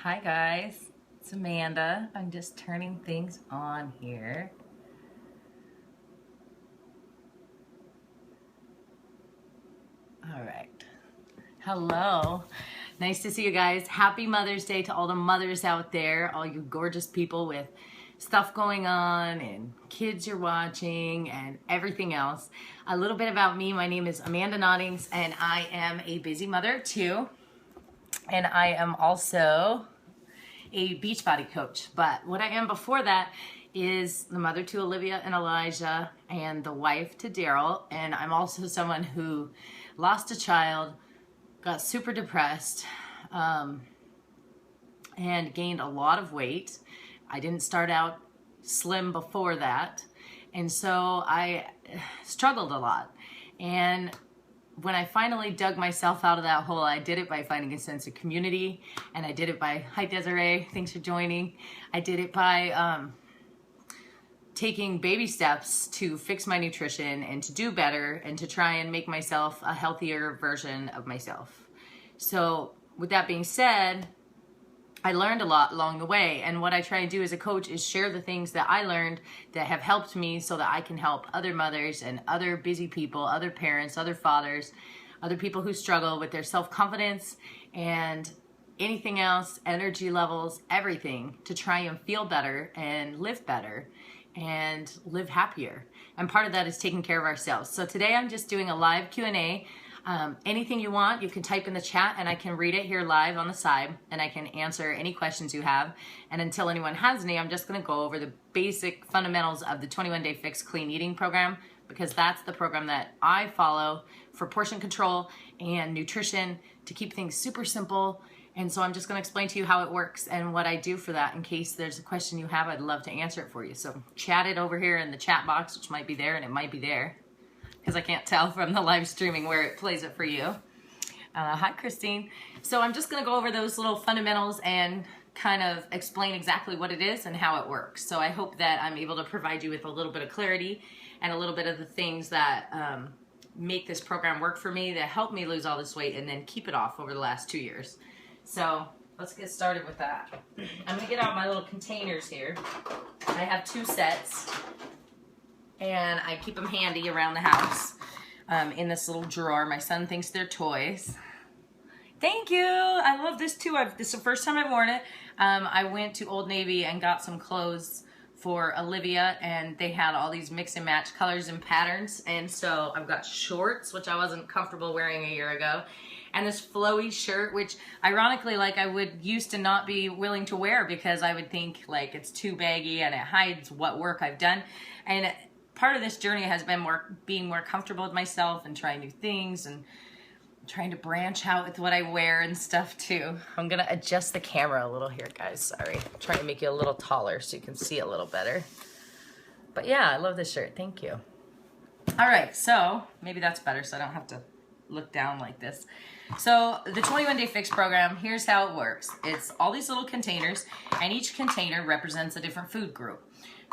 Hi guys, it's Amanda. I'm just turning things on here. All right. Hello. Nice to see you guys. Happy Mother's Day to all the mothers out there, all you gorgeous people with stuff going on and kids you're watching and everything else. A little bit about me. My name is Amanda Noddings and I am a busy mother too. And I am also a Beachbody coach. But what I am before that is the mother to Olivia and Elijah and the wife to Daryl. And I'm also someone who lost a child, got super depressed, and gained a lot of weight. I didn't start out slim before that. And so I struggled a lot. And when I finally dug myself out of that hole, I did it by finding a sense of community, and I did it by, hi Desiree, thanks for joining. I did it by taking baby steps to fix my nutrition and to do better and to try and make myself a healthier version of myself. So with that being said, I learned a lot along the way, and what I try and do as a coach is share the things that I learned that have helped me so that I can help other mothers and other busy people, other parents, other fathers, other people who struggle with their self-confidence and anything else, energy levels, everything, to try and feel better and live better and live happier. And part of that is taking care of ourselves. So today I'm just doing a live Q&A. Anything you want, you can type in the chat and I can read it here live on the side and I can answer any questions you have. And until anyone has any, I'm just going to go over the basic fundamentals of the 21-Day Fix Clean Eating Program, because that's the program that I follow for portion control and nutrition to keep things super simple. And so I'm just going to explain to you how it works and what I do for that. In case there's a question you have, I'd love to answer it for you. So chat it over here in the chat box, which might be there, and it might be there, because I can't tell from the live streaming where it plays it for you. Hi, Christine. So I'm just going to go over those little fundamentals and kind of explain exactly what it is and how it works. So I hope that I'm able to provide you with a little bit of clarity and a little bit of the things that make this program work for me, that help me lose all this weight and then keep it off over the last 2 years. So let's get started with that. I'm going to get out my little containers here. I have 2 sets. And I keep them handy around the house in this little drawer. My son thinks they're toys. Thank you. I love this too. This is the first time I've worn it. I went to Old Navy and got some clothes for Olivia, and they had all these mix and match colors and patterns. And so I've got shorts, which I wasn't comfortable wearing a year ago, and this flowy shirt, which ironically, like, I would used to not be willing to wear because I would think like it's too baggy and it hides what work I've done. And part of this journey has been being more comfortable with myself and trying new things and trying to branch out with what I wear and stuff too. I'm gonna adjust the camera a little here, guys. Sorry, I'm trying to make you a little taller so you can see a little better. But yeah, I love this shirt. Thank you. All right, so maybe that's better so I don't have to look down like this. So the 21-Day Fix program, here's how it works. It's all these little containers, and each container represents a different food group.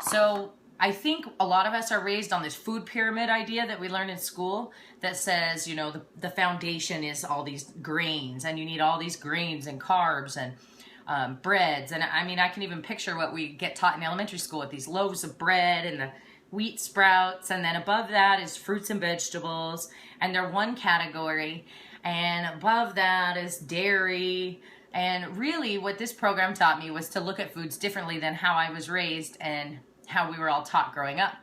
So I think a lot of us are raised on this food pyramid idea that we learn in school that says, you know, the foundation is all these grains, and you need all these grains and carbs and breads. And I mean, I can even picture what we get taught in elementary school with these loaves of bread and the wheat sprouts. And then above that is fruits and vegetables, and they're one category. And above that is dairy. And really what this program taught me was to look at foods differently than how I was raised and how we were all taught growing up.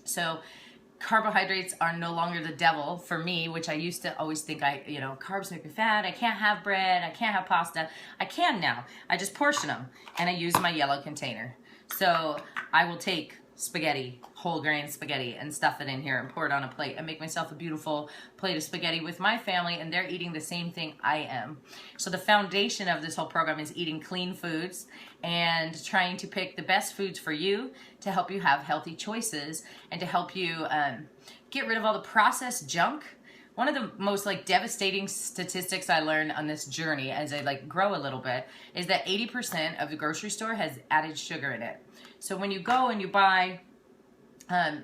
So carbohydrates are no longer the devil for me, which I used to always think carbs make me fat. I can't have bread. I can't have pasta. I can now. I just portion them and I use my yellow container. So I will take spaghetti, whole grain spaghetti, and stuff it in here and pour it on a plate and make myself a beautiful plate of spaghetti with my family, and they're eating the same thing I am. So the foundation of this whole program is eating clean foods and trying to pick the best foods for you to help you have healthy choices and to help you get rid of all the processed junk. One of the most devastating statistics I learned on this journey as I grow a little bit is that 80% of the grocery store has added sugar in it. So when you go and you buy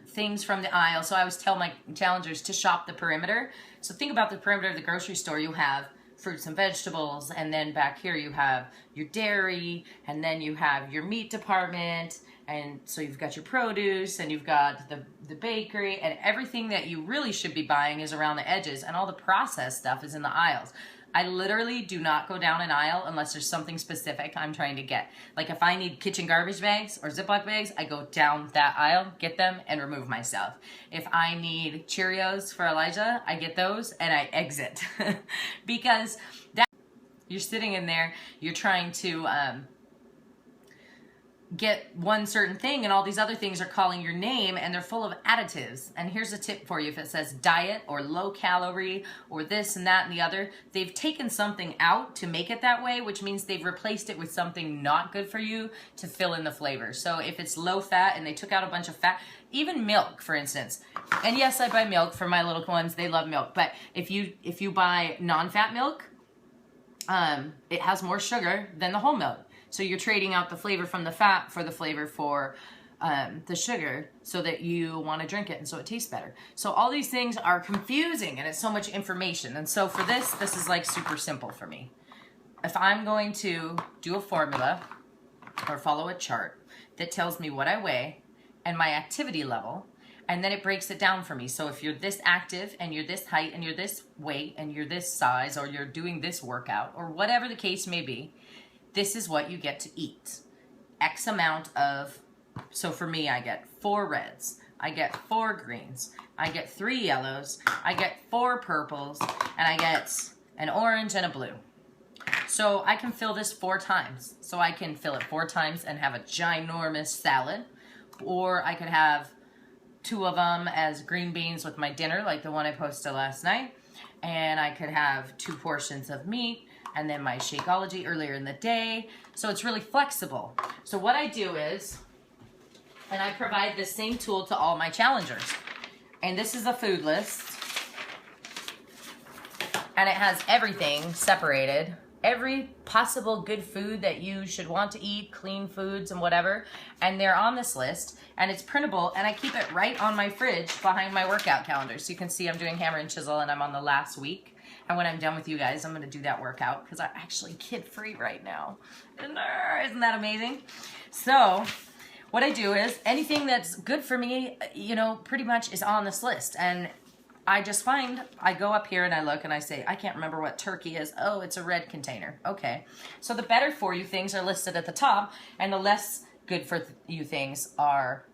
things from the aisle, so I always tell my challengers to shop the perimeter. So think about the perimeter of the grocery store. You have fruits and vegetables, and then back here you have your dairy, and then you have your meat department, and so you've got your produce, and you've got the bakery, and everything that you really should be buying is around the edges, and all the processed stuff is in the aisles. I literally do not go down an aisle unless there's something specific I'm trying to get. Like if I need kitchen garbage bags or Ziploc bags, I go down that aisle, get them, and remove myself. If I need Cheerios for Elijah, I get those and I exit. Because that, you're sitting in there, you're trying to get one certain thing, and all these other things are calling your name, and they're full of additives. And here's a tip for you: if it says diet or low calorie or this and that and the other, they've taken something out to make it that way, which means they've replaced it with something not good for you to fill in the flavor. So if it's low fat and they took out a bunch of fat, even milk, for instance. And yes, I buy milk for my little ones, they love milk. But if you buy non-fat milk, it has more sugar than the whole milk. So you're trading out the flavor from the fat for the flavor for the sugar, so that you want to drink it and so it tastes better. So all these things are confusing, and it's so much information. And so for this is like super simple for me. If I'm going to do a formula or follow a chart that tells me what I weigh and my activity level, and then it breaks it down for me. So if you're this active and you're this height and you're this weight and you're this size, or you're doing this workout, or whatever the case may be, this is what you get to eat. X amount of, so for me, I get 4 reds, I get 4 greens, I get 3 yellows, I get 4 purples, and I get an orange and a blue. So I can fill this 4 times. So I can fill it 4 times and have a ginormous salad, or I could have 2 of them as green beans with my dinner, like the one I posted last night, and I could have 2 portions of meat, and then my Shakeology earlier in the day. So it's really flexible. So what I do is, and I provide the same tool to all my challengers. And this is a food list. And it has everything separated. Every possible good food that you should want to eat, clean foods and whatever. And they're on this list. And it's printable. And I keep it right on my fridge behind my workout calendar. So you can see I'm doing hammer and chisel, and I'm on the last week. And when I'm done with you guys, I'm going to do that workout because I'm actually kid-free right now. Isn't that amazing? So what I do is anything that's good for me, you know, pretty much is on this list. And I just find, I go up here and I look and I say, I can't remember what turkey is. Oh, it's a red container. Okay. So the better for you things are listed at the top, and the less good for you things are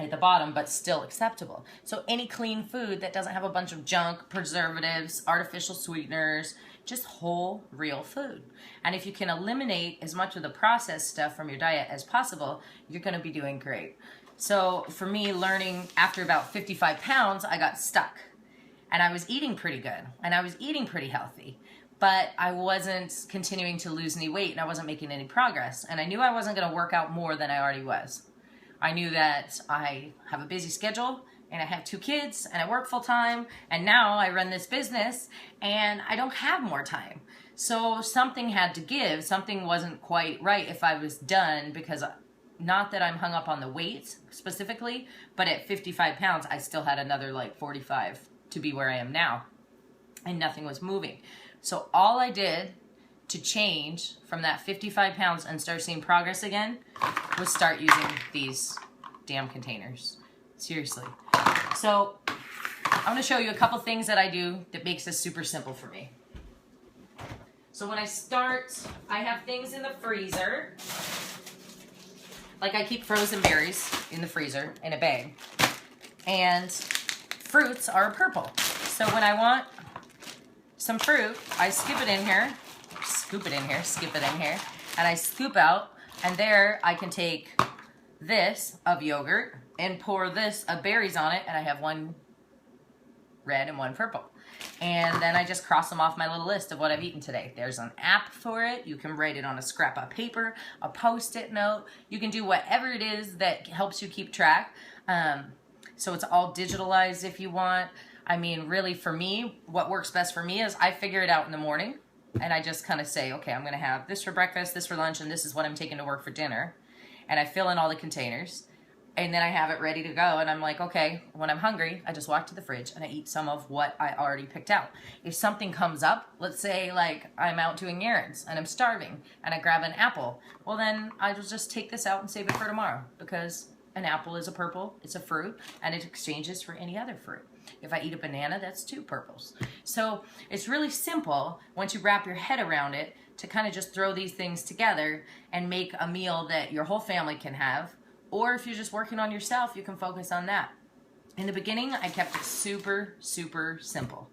at the bottom, but still acceptable. So any clean food that doesn't have a bunch of junk, preservatives, artificial sweeteners, just whole, real food. And if you can eliminate as much of the processed stuff from your diet as possible, you're gonna be doing great. So for me, learning after about 55 pounds, I got stuck. And I was eating pretty good, and I was eating pretty healthy, but I wasn't continuing to lose any weight, and I wasn't making any progress. And I knew I wasn't gonna work out more than I already was. I knew that I have a busy schedule, and I have 2 kids, and I work full time, and now I run this business, and I don't have more time. So something had to give. Something wasn't quite right if I was done, because not that I'm hung up on the weight specifically, but at 55 pounds, I still had another like 45 to be where I am now, and nothing was moving. So all I did to change from that 55 pounds and start seeing progress again was start using these damn containers. Seriously. So I'm going to show you a couple things that I do that makes this super simple for me. So when I start, I have things in the freezer. Like I keep frozen berries in the freezer in a bag. And fruits are purple. So when I want some fruit, I skip it in here, skip it in here, and I scoop out, and there I can take this of yogurt and pour this of berries on it, and I have 1 red and 1 purple. And then I just cross them off my little list of what I've eaten today. There's an app for it. You can write it on a scrap of paper, a Post-it note. You can do whatever it is that helps you keep track. So it's all digitalized if you want. I mean, really for me, what works best for me is I figure it out in the morning, and I just kind of say, okay, I'm going to have this for breakfast, this for lunch, and this is what I'm taking to work for dinner. And I fill in all the containers. and then I have it ready to go. And I'm like, okay, when I'm hungry, I just walk to the fridge and I eat some of what I already picked out. If something comes up, let's say like I'm out doing errands and I'm starving and I grab an apple, well then I will just take this out and save it for tomorrow, because an apple is a purple, it's a fruit, and it exchanges for any other fruit. If I eat a banana, that's 2 purples. So it's really simple once you wrap your head around it to kind of just throw these things together and make a meal that your whole family can have. Or if you're just working on yourself, you can focus on that. In the beginning, I kept it super, super simple.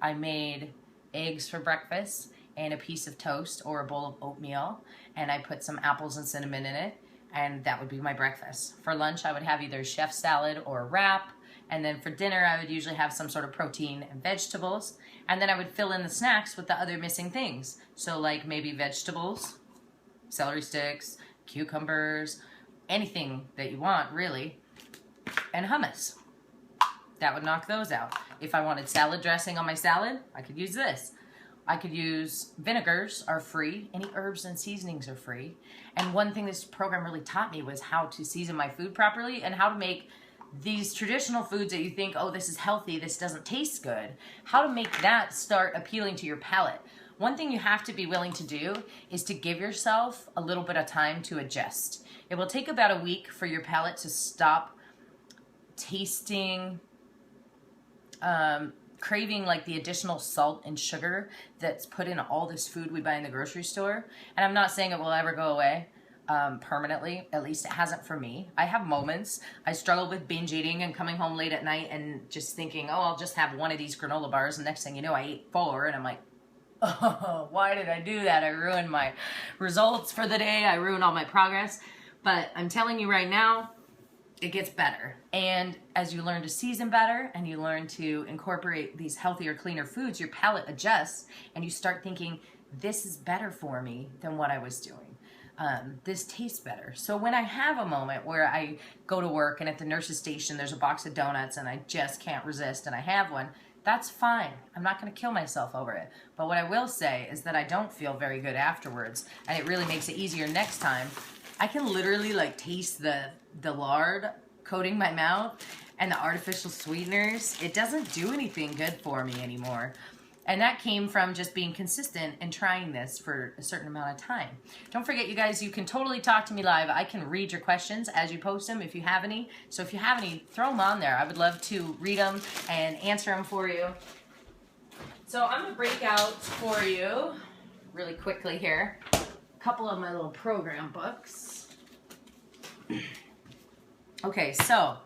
I made eggs for breakfast and a piece of toast or a bowl of oatmeal, and I put some apples and cinnamon in it, and that would be my breakfast. For lunch, I would have either chef salad or a wrap, and then for dinner, I would usually have some sort of protein and vegetables, and then I would fill in the snacks with the other missing things. So like maybe vegetables, celery sticks, cucumbers, anything that you want really, and hummus. That would knock those out. If I wanted salad dressing on my salad, I could use this. I could use vinegars, are free. Any herbs and seasonings are free. And one thing this program really taught me was how to season my food properly and how to make these traditional foods that you think, oh, this is healthy, this doesn't taste good, how to make that start appealing to your palate. One thing you have to be willing to do is to give yourself a little bit of time to adjust. It will take about a week for your palate to stop tasting, craving like the additional salt and sugar that's put in all this food we buy in the grocery store. And I'm not saying it will ever go away permanently. At least it hasn't for me. I have moments. I struggle with binge eating and coming home late at night and just thinking, oh, I'll just have one of these granola bars. And next thing you know, I ate 4 and I'm like, oh, why did I do that? I ruined my results for the day. I ruined all my progress. But I'm telling you right now, it gets better. And as you learn to season better and you learn to incorporate these healthier, cleaner foods, your palate adjusts and you start thinking, this is better for me than what I was doing. This tastes better. So when I have a moment where I go to work and at the nurse's station there's a box of donuts and I just can't resist and I have one, that's fine. I'm not going to kill myself over it. But what I will say is that I don't feel very good afterwards, and it really makes it easier next time. I can literally like taste the lard coating my mouth and the artificial sweeteners. It doesn't do anything good for me anymore. And that came from just being consistent and trying this for a certain amount of time. Don't forget, you guys, you can totally talk to me live. I can read your questions as you post them if you have any. So if you have any, throw them on there. I would love to read them and answer them for you. So I'm going to break out for you really quickly here a couple of my little program books. Okay, so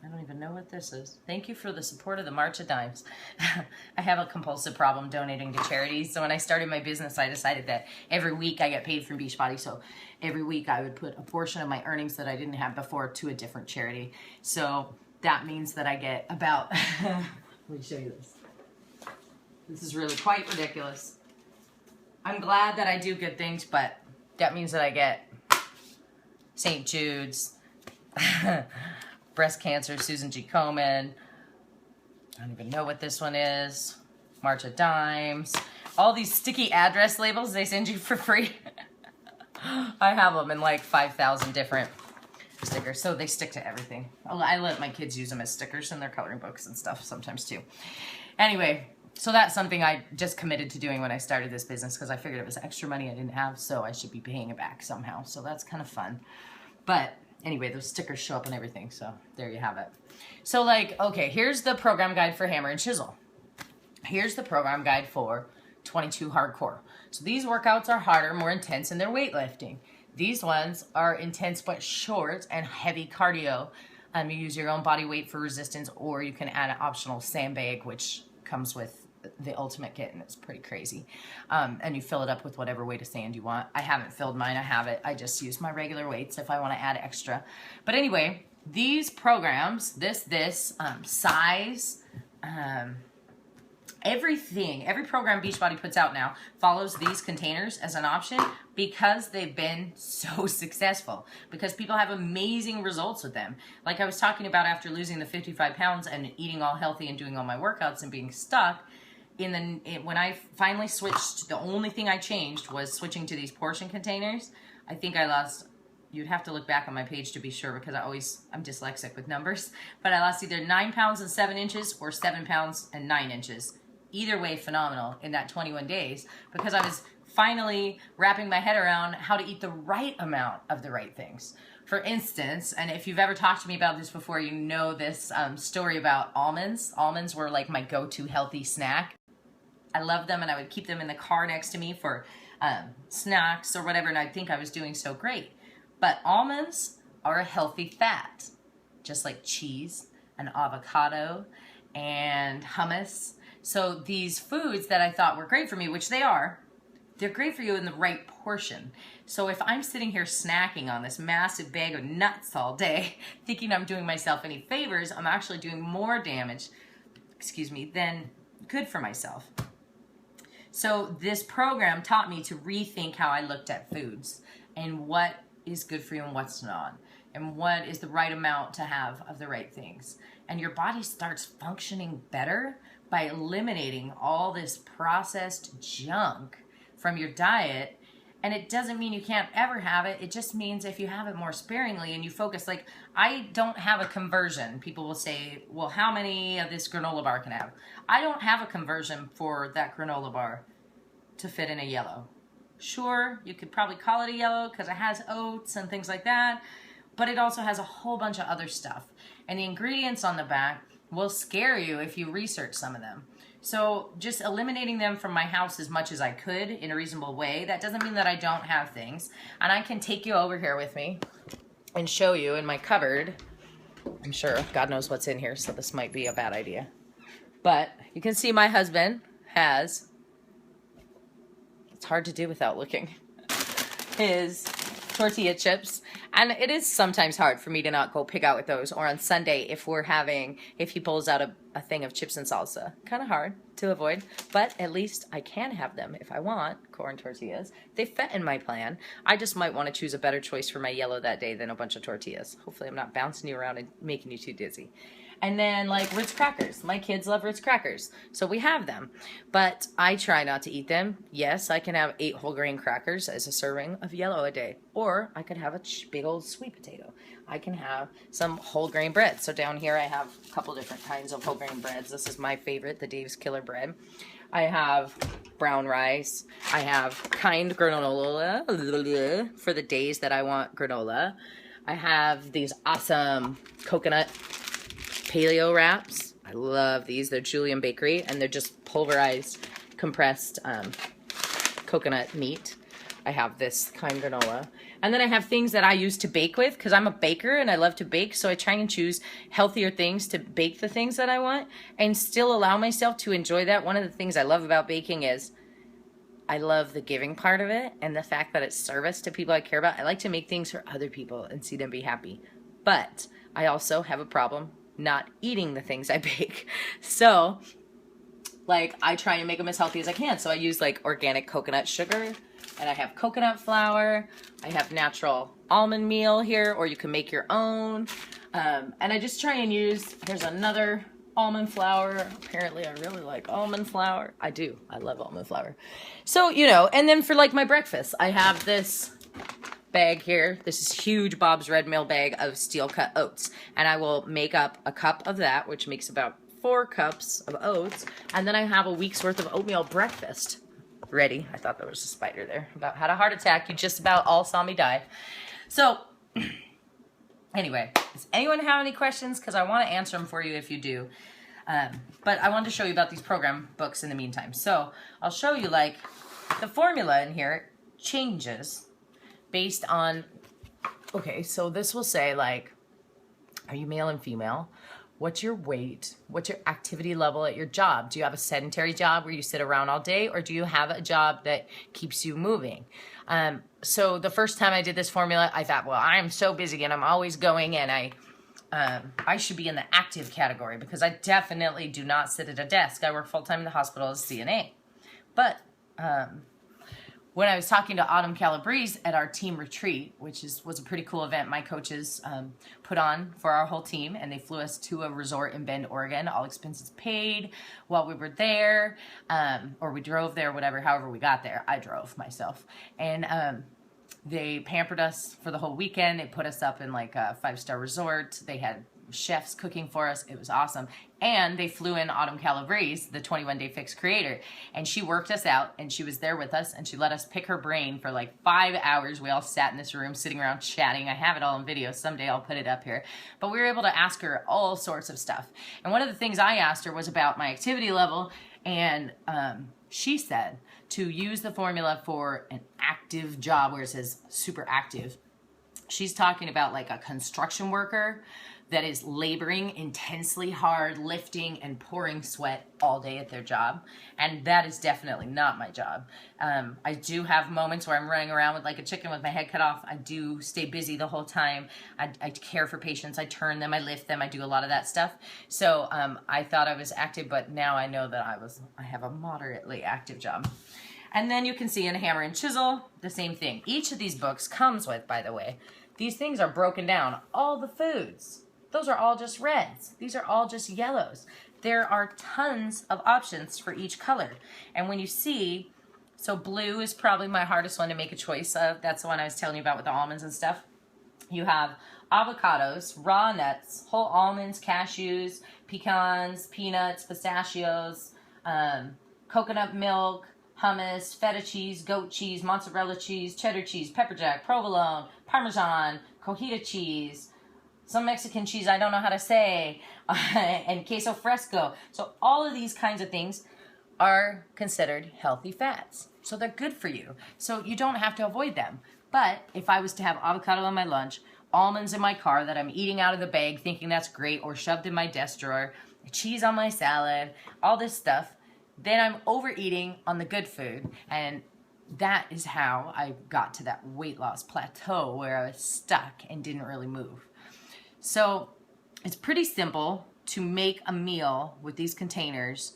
I don't even know what this is. Thank you for the support of the March of Dimes. I have a compulsive problem donating to charities. So when I started my business, I decided that every week I get paid from Beachbody. So every week I would put a portion of my earnings that I didn't have before to a different charity. So that means that I get about, let me show you this. This is really quite ridiculous. I'm glad that I do good things, but that means that I get St. Jude's, breast cancer, Susan G. Komen. I don't even know what this one is. March of Dimes. All these sticky address labels they send you for free. I have them in like 5,000 different stickers, so they stick to everything. I let my kids use them as stickers in their coloring books and stuff sometimes too. Anyway, so that's something I just committed to doing when I started this business because I figured it was extra money I didn't have, so I should be paying it back somehow. So that's kind of fun. But anyway, those stickers show up and everything, so there you have it. So like, okay, here's the program guide for Hammer and Chisel. Here's the program guide for 22 Hardcore. So these workouts are harder, more intense, and they're weightlifting. These ones are intense but short and heavy cardio. You use your own body weight for resistance, or you can add an optional sandbag, which comes with the ultimate kit, and it's pretty crazy. And you fill it up with whatever weight of sand you want. I haven't filled mine. I have it. I just use my regular weights if I want to add extra. But anyway, these programs, size, everything, every program Beachbody puts out now follows these containers as an option because they've been so successful, because people have amazing results with them. Like I was talking about after losing the 55 pounds and eating all healthy and doing all my workouts and being stuck, when I finally switched, the only thing I changed was switching to these portion containers. I think I lost you'd have to look back on my page to be sure, because I'm dyslexic with numbers, but I lost either 9 pounds and 7 inches or 7 pounds and 9 inches. Either way, phenomenal in that 21 days, because I was finally wrapping my head around how to eat the right amount of the right things. For instance, and if you've ever talked to me about this before, you know this story about almonds. Almonds were like my go-to healthy snack. I loved them, and I would keep them in the car next to me for snacks or whatever, and I'd think I was doing so great. But almonds are a healthy fat, just like cheese and avocado and hummus. So these foods that I thought were great for me, which they are, they're great for you in the right portion. So if I'm sitting here snacking on this massive bag of nuts all day, thinking I'm doing myself any favors, I'm actually doing more damage, than good for myself. So this program taught me to rethink how I looked at foods and what is good for you and what's not, and what is the right amount to have of the right things. And your body starts functioning better by eliminating all this processed junk from your diet. And it doesn't mean you can't ever have it. It just means if you have it more sparingly and you focus, like, I don't have a conversion. People will say, well, how many of this granola bar can I have? I don't have a conversion for that granola bar to fit in a yellow. Sure, you could probably call it a yellow because it has oats and things like that, but it also has a whole bunch of other stuff. And the ingredients on the back will scare you if you research some of them. So just eliminating them from my house as much as I could in a reasonable way, that doesn't mean that I don't have things. And I can take you over here with me and show you in my cupboard. I'm sure God knows what's in here, so this might be a bad idea. But you can see my husband has, it's hard to do without looking, his tortilla chips. And it is sometimes hard for me to not go pick out with those. Or on Sunday, if he pulls out a thing of chips and salsa. Kind of hard to avoid, but at least I can have them if I want corn tortillas. They fit in my plan. I just might want to choose a better choice for my yellow that day than a bunch of tortillas. Hopefully I'm not bouncing you around and making you too dizzy. And then like Ritz crackers. My kids love Ritz crackers, so we have them. But I try not to eat them. Yes, I can have 8 whole grain crackers as a serving of yellow a day. Or I could have a big old sweet potato. I can have some whole grain bread. So down here I have a couple different kinds of whole grain breads. This is my favorite, the Dave's Killer Bread. I have brown rice. I have kind granola for the days that I want granola. I have these awesome coconut paleo wraps. I love these. They're Julian Bakery, and they're just pulverized, compressed coconut meat. I have this kind granola. And then I have things that I use to bake with, because I'm a baker and I love to bake, so I try and choose healthier things to bake the things that I want and still allow myself to enjoy that. One of the things I love about baking is I love the giving part of it and the fact that it's service to people I care about. I like to make things for other people and see them be happy. But I also have a problem not eating the things I bake. So, like, I try and make them as healthy as I can. So I use, like, organic coconut sugar, and I have coconut flour. I have natural almond meal here, or you can make your own. And I just try and use, there's another almond flour. Apparently I really like almond flour. I do. I love almond flour. So, you know, and then for, like, my breakfast, I have this bag here. This is huge Bob's Red Mill bag of steel cut oats. And I will make up a cup of that, which makes about 4 cups of oats. And then I have a week's worth of oatmeal breakfast ready. I thought there was a spider there. About had a heart attack. You just about all saw me die. So anyway, does anyone have any questions? Because I want to answer them for you if you do. But I wanted to show you about these program books in the meantime. So I'll show you, like, the formula in here changes based on, okay, so this will say, like, are you male and female? What's your weight? What's your activity level at your job? Do you have a sedentary job where you sit around all day, or do you have a job that keeps you moving? So the first time I did this formula, I thought, well, I'm so busy and I'm always going, and I should be in the active category because I definitely do not sit at a desk. I work full-time in the hospital as a CNA. But when I was talking to Autumn Calabrese at our team retreat, which was a pretty cool event my coaches put on for our whole team, and they flew us to a resort in Bend, Oregon, all expenses paid while we were there, or we drove there, whatever, however we got there. I drove myself. And They pampered us for the whole weekend. They put us up in like a 5-star resort. They had chefs cooking for us. It was awesome. And they flew in Autumn Calabrese, the 21 Day Fix creator, and she worked us out, and she was there with us, and she let us pick her brain for like 5 hours. We all sat in this room sitting around chatting. I have it all in video. Someday I'll put it up here. But we were able to ask her all sorts of stuff. And one of the things I asked her was about my activity level, and she said to use the formula for an active job where it says super active. She's talking about like a construction worker that is laboring intensely hard, lifting and pouring sweat all day at their job. And that is definitely not my job. I do have moments where I'm running around with like a chicken with my head cut off. I do stay busy the whole time. I care for patients. I turn them, I lift them. I do a lot of that stuff. So I thought I was active, but now I know that I have a moderately active job. And then you can see in Hammer and Chisel, the same thing. Each of these books comes with, by the way, these things are broken down. All the foods. Those are all just reds. These are all just yellows. There are tons of options for each color. And when you see, so blue is probably my hardest one to make a choice of. That's the one I was telling you about with the almonds and stuff. You have avocados, raw nuts, whole almonds, cashews, pecans, peanuts, pistachios, coconut milk, hummus, feta cheese, goat cheese, mozzarella cheese, cheddar cheese, pepper jack, provolone, parmesan, cojita cheese, some Mexican cheese I don't know how to say, and queso fresco. So all of these kinds of things are considered healthy fats. So they're good for you. So you don't have to avoid them. But if I was to have avocado on my lunch, almonds in my car that I'm eating out of the bag thinking that's great, or shoved in my desk drawer, cheese on my salad, all this stuff, then I'm overeating on the good food. And that is how I got to that weight loss plateau where I was stuck and didn't really move. So it's pretty simple to make a meal with these containers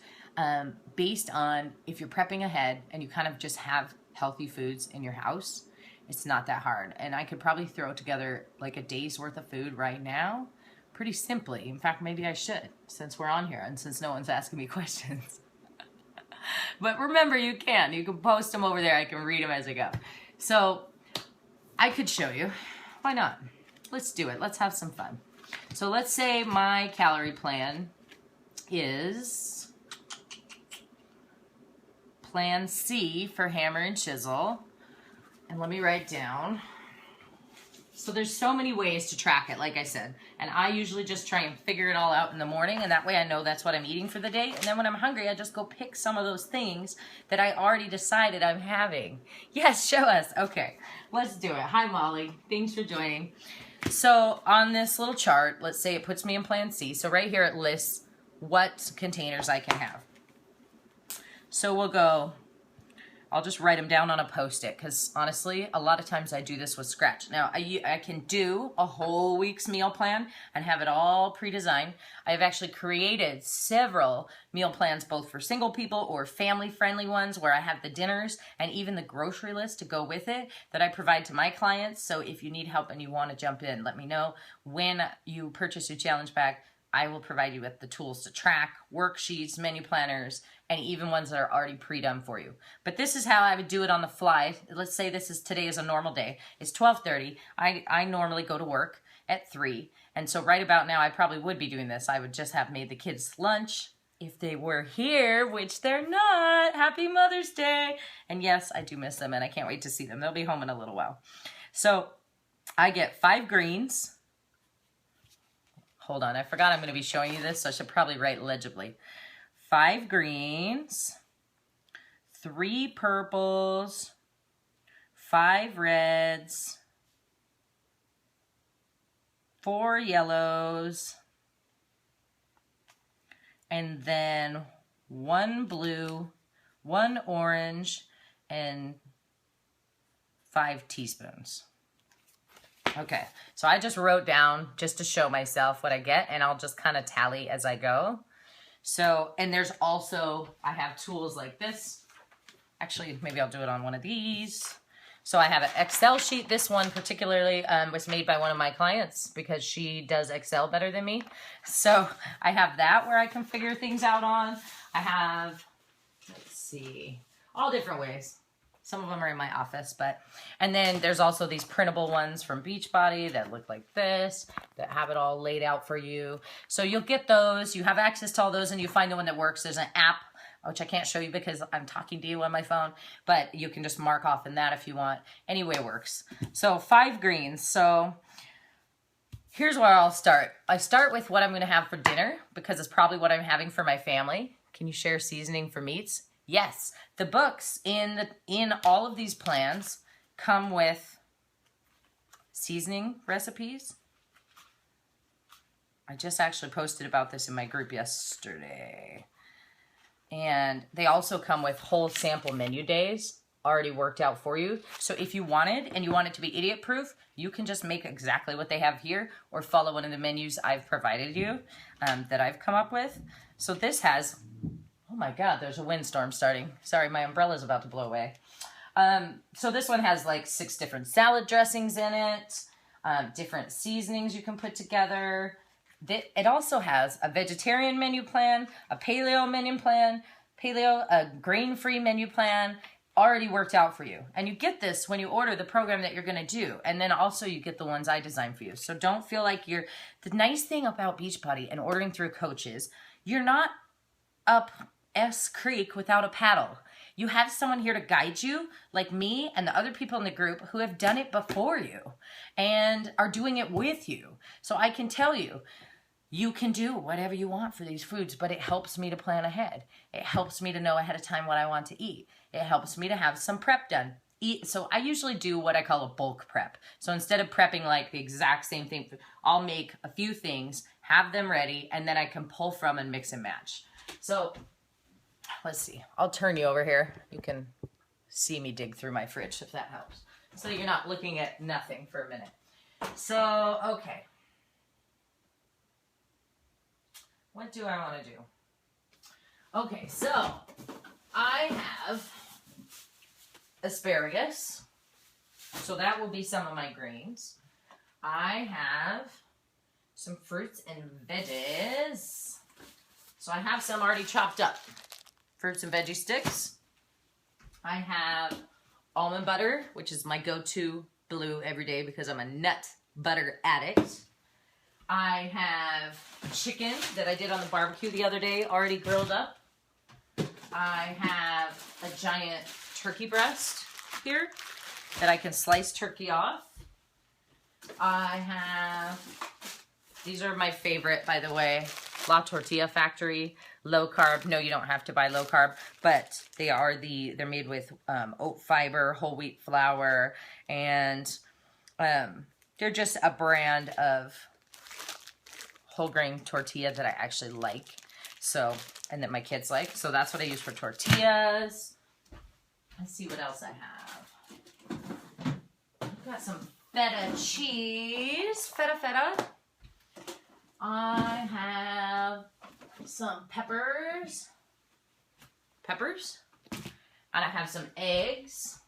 based on if you're prepping ahead and you kind of just have healthy foods in your house. It's not that hard. And I could probably throw together like a day's worth of food right now pretty simply. In fact, maybe I should, since we're on here and since no one's asking me questions. But remember, you can post them over there. I can read them as I go. So I could show you. Why not? Let's do it. Let's have some fun. So let's say my calorie plan is Plan C for Hammer and Chisel. And let me write down. So there's so many ways to track it, like I said. And I usually just try and figure it all out in the morning, and that way I know that's what I'm eating for the day. And then when I'm hungry, I just go pick some of those things that I already decided I'm having. Yes, show us. Okay, let's do it. Hi, Molly. Thanks for joining. So on this little chart, let's say it puts me in Plan C. So right here it lists what containers I can have. So we'll go, I'll just write them down on a Post-it because honestly, a lot of times I do this with scratch. Now, I can do a whole week's meal plan and have it all pre-designed. I've actually created several meal plans, both for single people or family-friendly ones where I have the dinners and even the grocery list to go with it that I provide to my clients. So if you need help and you want to jump in, let me know. When you purchase your challenge pack, I will provide you with the tools to track, worksheets, menu planners, and even ones that are already pre-done for you. But this is how I would do it on the fly. Let's say today is a normal day. It's 12:30. I normally go to work at 3. And so right about now, I probably would be doing this. I would just have made the kids lunch if they were here, which they're not. Happy Mother's Day. And yes, I do miss them and I can't wait to see them. They'll be home in a little while. So I get 5 greens. Hold on, I forgot I'm going to be showing you this, so I should probably write legibly. 5 greens, 3 purples, 5 reds, 4 yellows, and then 1 blue, 1 orange, and 5 teaspoons. Okay, so I just wrote down just to show myself what I get, and I'll just kind of tally as I go. So, and there's also, I have tools like this. Actually, maybe I'll do it on one of these. So I have an Excel sheet. This one particularly was made by one of my clients because she does Excel better than me. So I have that where I can figure things out on. I have, let's see, all different ways. Some of them are in my office, and then there's also these printable ones from Beachbody that look like this, that have it all laid out for you. So you'll get those, you have access to all those, and you find the one that works. There's an app, which I can't show you because I'm talking to you on my phone, but you can just mark off in that if you want. Anyway, it works. So 5 greens. So here's where I'll start. I start with what I'm gonna have for dinner because it's probably what I'm having for my family. Can you share seasoning for meats? Yes, the books in all of these plans come with seasoning recipes. I just actually posted about this in my group yesterday. And they also come with whole sample menu days already worked out for you. So if you wanted, and you want it to be idiot proof, you can just make exactly what they have here or follow one of the menus I've provided you that I've come up with. So this has... Oh my God, there's a windstorm starting. Sorry, my umbrella's about to blow away. So this one has like 6 different salad dressings in it, different seasonings you can put together. It also has a vegetarian menu plan, a paleo menu plan, a grain-free menu plan, already worked out for you. And you get this when you order the program that you're gonna do. And then also you get the ones I designed for you. So don't feel like the nice thing about Beachbody and ordering through coaches, you're not up S Creek without a paddle. You have someone here to guide you, like me and the other people in the group who have done it before you and are doing it with you. So I can tell you, you can do whatever you want for these foods, but it helps me to plan ahead. It helps me to know ahead of time what I want to eat. It helps me to have some prep done. So I usually do what I call a bulk prep. So instead of prepping like the exact same thing, I'll make a few things, have them ready, and then I can pull from and mix and match. So let's see. I'll turn you over here. You can see me dig through my fridge if that helps. So you're not looking at nothing for a minute. So, okay. What do I want to do? Okay, so I have asparagus. So that will be some of my greens. I have some fruits and veggies. So I have some already chopped up. Fruits and veggie sticks. I have almond butter, which is my go-to blue every day because I'm a nut butter addict. I have chicken that I did on the barbecue the other day, already grilled up. I have a giant turkey breast here that I can slice turkey off. I have, these are my favorite, by the way, La Tortilla Factory, low carb. No, you don't have to buy low carb, but they're made with oat fiber, whole wheat flour, and they're just a brand of whole grain tortilla that I actually like. So, and that my kids like. So that's what I use for tortillas. Let's see what else I have. I've got some feta cheese, feta. I have some peppers, and I have some eggs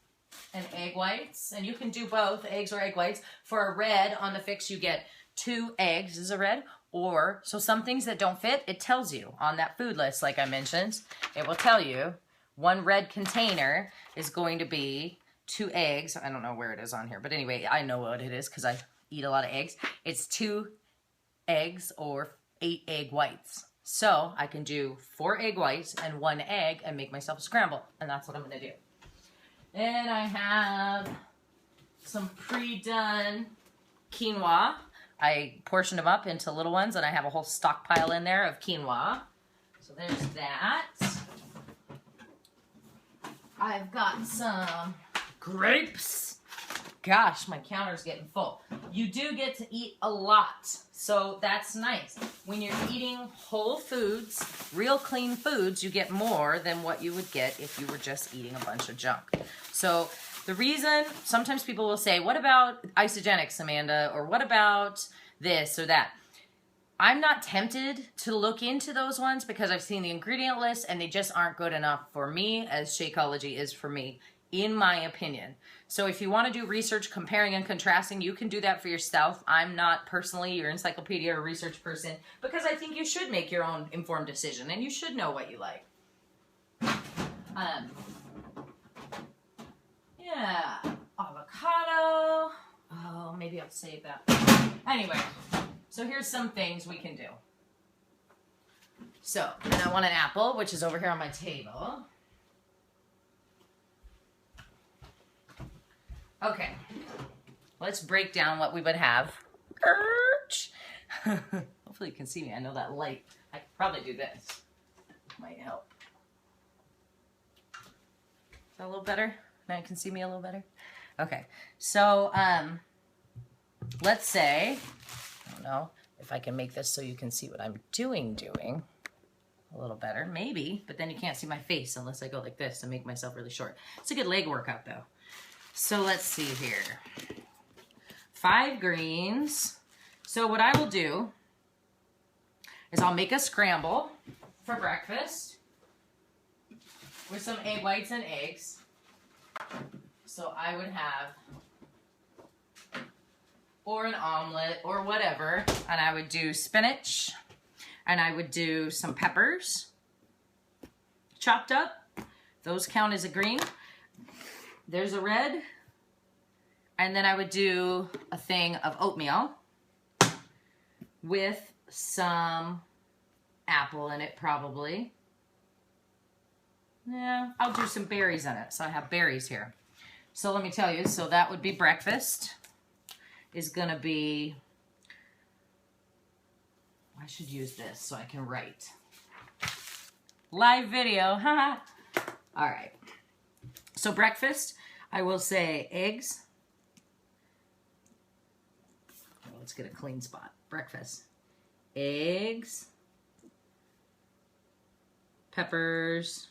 and egg whites, and you can do both, eggs or egg whites. For a red on the fix, you get 2 eggs as a red, or, so some things that don't fit, it tells you on that food list, like I mentioned, it will tell you 1 red container is going to be 2 eggs. I don't know where it is on here, but anyway, I know what it is because I eat a lot of eggs. It's 2 eggs or 8 egg whites. So I can do 4 egg whites and 1 egg and make myself a scramble. And that's what I'm going to do. Then I have some pre-done quinoa. I portioned them up into little ones and I have a whole stockpile in there of quinoa. So there's that. I've got some grapes. Gosh, my counter's getting full. You do get to eat a lot, so that's nice. When you're eating whole foods, real clean foods, you get more than what you would get if you were just eating a bunch of junk. So the reason, sometimes people will say, what about isogenics, Amanda? Or what about this or that? I'm not tempted to look into those ones because I've seen the ingredient list and they just aren't good enough for me as Shakeology is for me, in my opinion. So if you want to do research comparing and contrasting, you can do that for yourself. I'm not personally your encyclopedia or research person because I think you should make your own informed decision and you should know what you like. Yeah, avocado. Oh, maybe I'll save that. Anyway, so here's some things we can do. So, and I want an apple, which is over here on my table. Okay, let's break down what we would have. Hopefully you can see me. I know that light. I could probably do this. Might help. Is that a little better? Now you can see me a little better? Okay, so let's say, I don't know if I can make this so you can see what I'm doing a little better, maybe, but then you can't see my face unless I go like this and make myself really short. It's a good leg workout though. So let's see here. 5 greens. So what I will do is I'll make a scramble for breakfast with some egg whites and eggs. So I would have, or an omelet or whatever, and I would do spinach, and I would do some peppers chopped up. Those count as a green. There's a red. And then I would do a thing of oatmeal with some apple in it probably. Yeah, I'll do some berries in it. So I have berries here. So let me tell you, so that would be breakfast. Is gonna be, I should use this so I can write. Live video, haha. All right. So breakfast, I will say eggs. Oh, let's get a clean spot. Breakfast. Eggs. Peppers.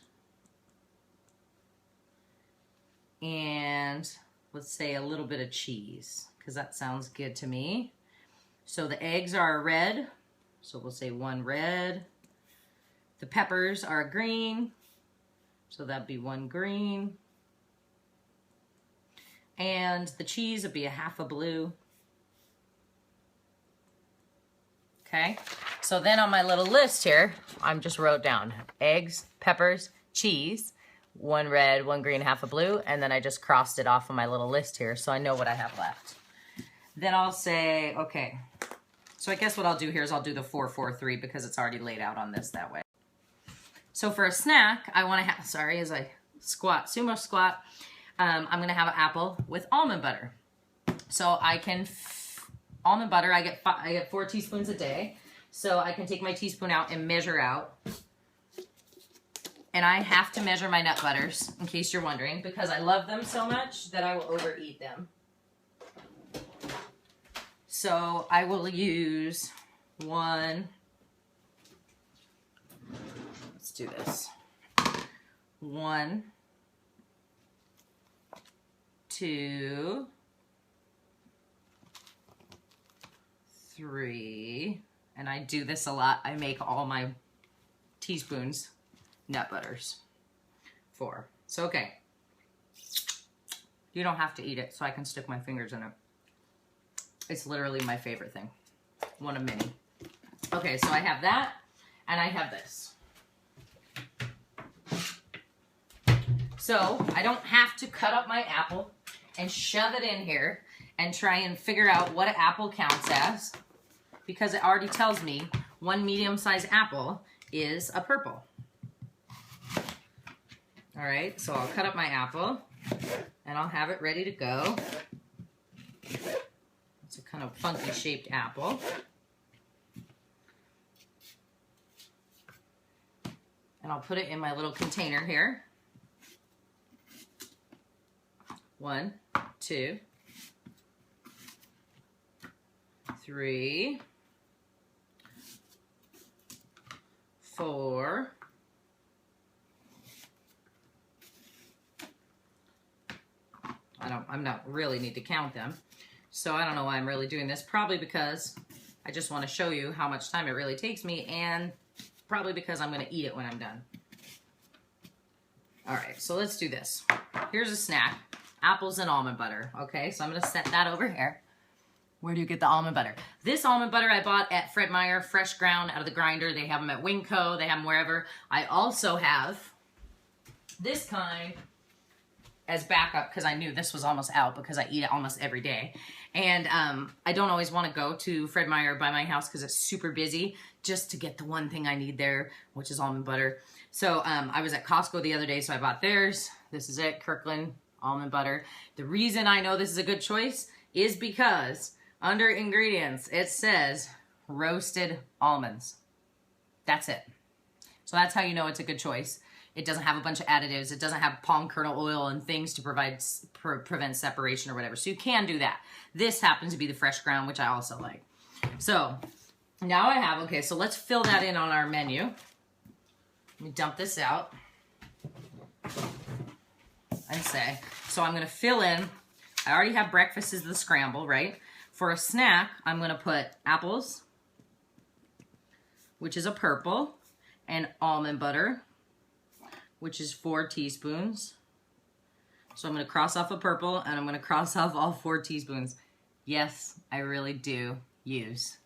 And let's say a little bit of cheese, because that sounds good to me. So the eggs are red, so we'll say 1 red. The peppers are green, so that'd be 1 green. And the cheese would be a half a blue. Okay, so then on my little list here, I'm just wrote down eggs, peppers, cheese, 1 red, 1 green, half a blue, and then I just crossed it off on my little list here so I know what I have left. Then I'll say, okay, so I guess what I'll do here is I'll do the 4-4-3 because it's already laid out on this that way. So for a snack, I want to have, sorry, as I squat, sumo squat, I'm going to have an apple with almond butter. So I can, almond butter, I get 4 teaspoons a day. So I can take my teaspoon out and measure out. And I have to measure my nut butters, in case you're wondering, because I love them so much that I will overeat them. So I will use 1, let's do this, 1, 2, 3, and I do this a lot. I make all my teaspoons nut butters. 4. So, okay. You don't have to eat it, so I can stick my fingers in it. It's literally my favorite thing. One of many. Okay, so I have that, and I have this. So, I don't have to cut up my apple and shove it in here and try and figure out what an apple counts as, because it already tells me 1 medium-sized apple is a purple. All right, so I'll cut up my apple, and I'll have it ready to go. It's a kind of funky shaped apple. And I'll put it in my little container here. 1, 2, 3, 4, I'm not really need to count them. So I don't know why I'm really doing this. Probably because I just want to show you how much time it really takes me, and probably because I'm going to eat it when I'm done. All right, so let's do this. Here's a snack. Apples and almond butter. Okay, so I'm going to set that over here. Where do you get the almond butter? This almond butter I bought at Fred Meyer, fresh ground out of the grinder. They have them at Winco. They have them wherever. I also have this kind as backup because I knew this was almost out because I eat it almost every day. And I don't always want to go to Fred Meyer by my house because it's super busy just to get the one thing I need there, which is almond butter. So I was at Costco the other day, so I bought theirs. This is it, Kirkland almond butter. The reason I know this is a good choice is because under ingredients, it says roasted almonds. That's it. So that's how you know it's a good choice. It doesn't have a bunch of additives. It doesn't have palm kernel oil and things to prevent separation or whatever. So you can do that. This happens to be the fresh ground, which I also like. So now I have, okay, so let's fill that in on our menu. Let me dump this out and say, so I'm going to fill in, I already have breakfast as the scramble, right? For a snack, I'm going to put apples, which is a purple, and almond butter, which is 4 teaspoons. So I'm going to cross off a purple, and I'm going to cross off all 4 teaspoons. Yes, I really do use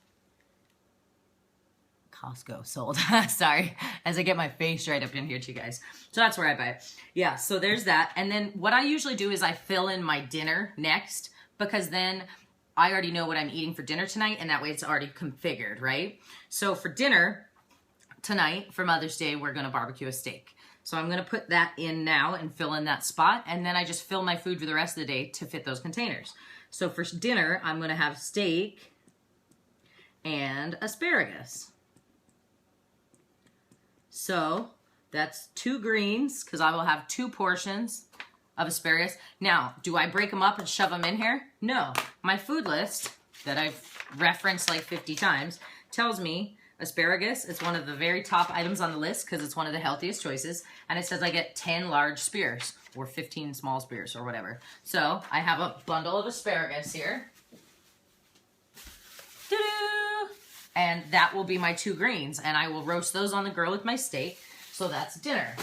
Costco sold. Sorry, as I get my face right up in here to you guys. So that's where I buy it. Yeah, so there's that. And then what I usually do is I fill in my dinner next, because then I already know what I'm eating for dinner tonight, and that way it's already configured, right? So for dinner tonight, for Mother's Day, we're going to barbecue a steak. So I'm going to put that in now and fill in that spot, and then I just fill my food for the rest of the day to fit those containers. So for dinner, I'm going to have steak and asparagus. So that's 2 greens, because I will have 2 portions of asparagus. Now, do I break them up and shove them in here? No. My food list that I've referenced like 50 times tells me asparagus is one of the very top items on the list because it's one of the healthiest choices. And it says I get 10 large spears or 15 small spears or whatever. So I have a bundle of asparagus here. Doo-doo! And that will be my 2 greens. And I will roast those on the grill with my steak. So that's dinner.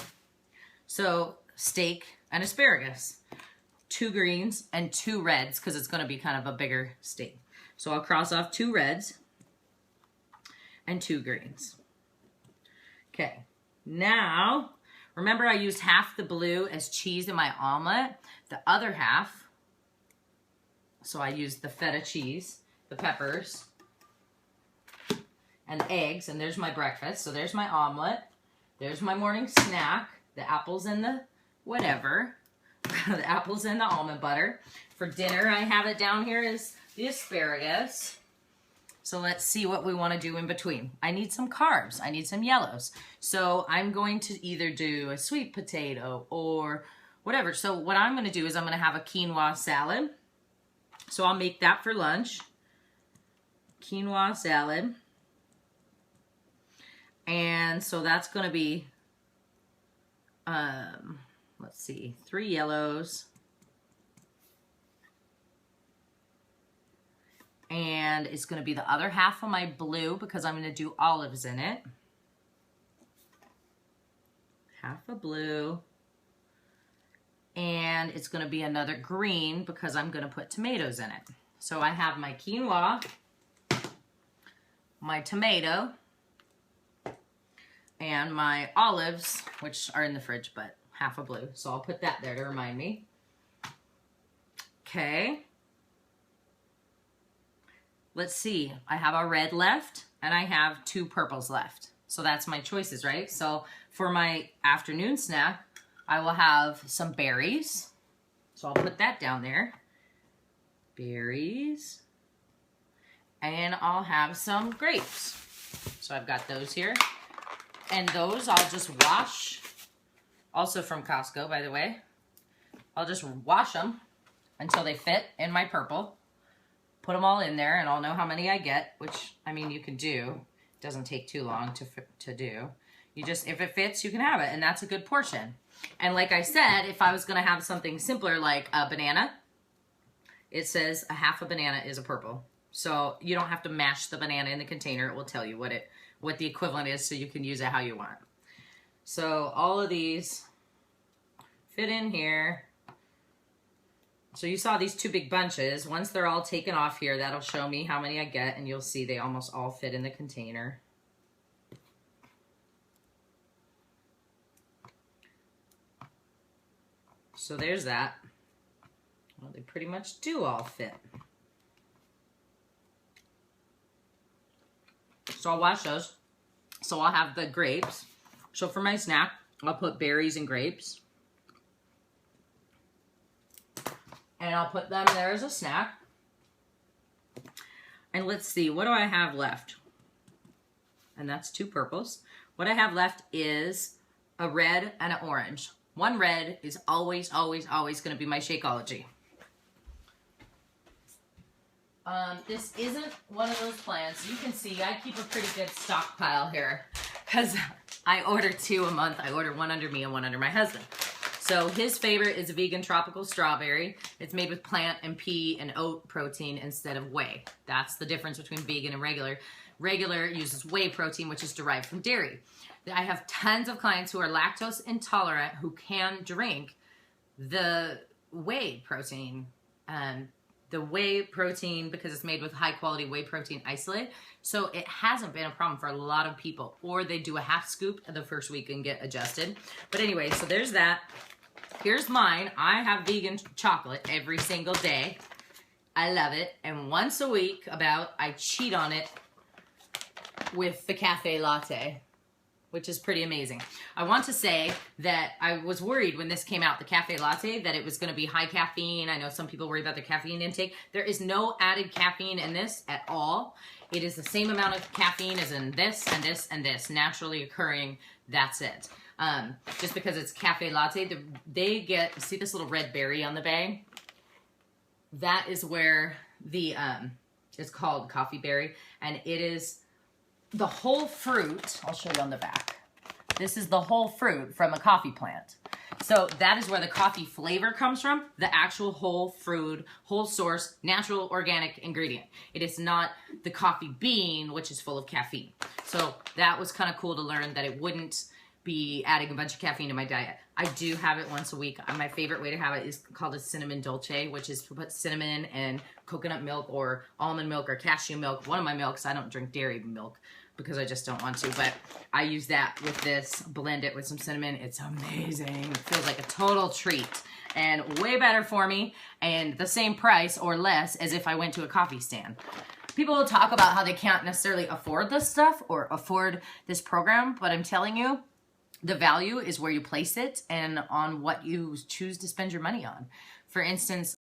So steak and asparagus. 2 greens and 2 reds because it's going to be kind of a bigger steak. So I'll cross off 2 reds and 2 greens. Okay, now, remember I used half the blue as cheese in my omelet, the other half, so I used the feta cheese, the peppers, and the eggs, and there's my breakfast. So there's my omelet, there's my morning snack, the apples and the whatever, the apples and the almond butter. For dinner, I have it down here is the asparagus. So let's see what we want to do in between. I need some carbs. I need some yellows. So I'm going to either do a sweet potato or whatever. So what I'm going to do is I'm going to have a quinoa salad. So I'll make that for lunch. Quinoa salad. And so that's going to be, let's see, 3 yellows. And it's going to be the other half of my blue because I'm going to do olives in it. Half a blue. And it's going to be another green because I'm going to put tomatoes in it. So I have my quinoa, my tomato, and my olives, which are in the fridge, but half a blue. So I'll put that there to remind me. Okay. Let's see, I have a red left and I have 2 purples left. So that's my choices, right? So for my afternoon snack, I will have some berries. So I'll put that down there. Berries. And I'll have some grapes. So I've got those here. And those I'll just wash. Also from Costco, by the way. I'll just wash them until they fit in my purple. Put them all in there, and I'll know how many I get, which, I mean, you can do. It doesn't take too long to do. You just, if it fits, you can have it, and that's a good portion. And like I said, if I was going to have something simpler like a banana, it says a half a banana is a purple. So you don't have to mash the banana in the container. It will tell you what the equivalent is so you can use it how you want. So all of these fit in here. So you saw these 2 big bunches. Once they're all taken off here, that'll show me how many I get, and you'll see they almost all fit in the container. So there's that. Well, they pretty much do all fit. So I'll wash those. So I'll have the grapes. So for my snack, I'll put berries and grapes. And I'll put them there as a snack. And let's see, what do I have left? And that's 2 purples. What I have left is a red and an orange. One red is always, always, always going to be my Shakeology. This isn't one of those plants. You can see I keep a pretty good stockpile here because I order 2 a month. I order one under me and one under my husband. So his favorite is a vegan tropical strawberry. It's made with plant and pea and oat protein instead of whey. That's the difference between vegan and regular. Regular uses whey protein, which is derived from dairy. I have tons of clients who are lactose intolerant who can drink the whey protein. The whey protein, because it's made with high quality whey protein isolate. So it hasn't been a problem for a lot of people. Or they do a half scoop the first week and get adjusted. But anyway, so there's that. Here's mine. I have vegan chocolate every single day. I love it. And once a week, I cheat on it with the cafe latte, which is pretty amazing. I want to say that I was worried when this came out, the cafe latte, that it was going to be high caffeine. I know some people worry about the caffeine intake. There is no added caffeine in this at all. It is the same amount of caffeine as in this and this and this, naturally occurring. That's it. Just because it's cafe latte, they get, see this little red berry on the bag? That is where the, it's called coffee berry, and it is the whole fruit. I'll show you on the back. This is the whole fruit from a coffee plant. So that is where the coffee flavor comes from, the actual whole fruit, whole source, natural organic ingredient. It is not the coffee bean, which is full of caffeine. So that was kind of cool to learn that it wouldn't be adding a bunch of caffeine to my diet. I do have it once a week. My favorite way to have it is called a cinnamon dolce, which is to put cinnamon and coconut milk or almond milk or cashew milk. One of my milks, I don't drink dairy milk because I just don't want to, but I use that with this, blend it with some cinnamon. It's amazing. It feels like a total treat and way better for me and the same price or less as if I went to a coffee stand. People will talk about how they can't necessarily afford this stuff or afford this program, but I'm telling you, the value is where you place it and on what you choose to spend your money on. For instance,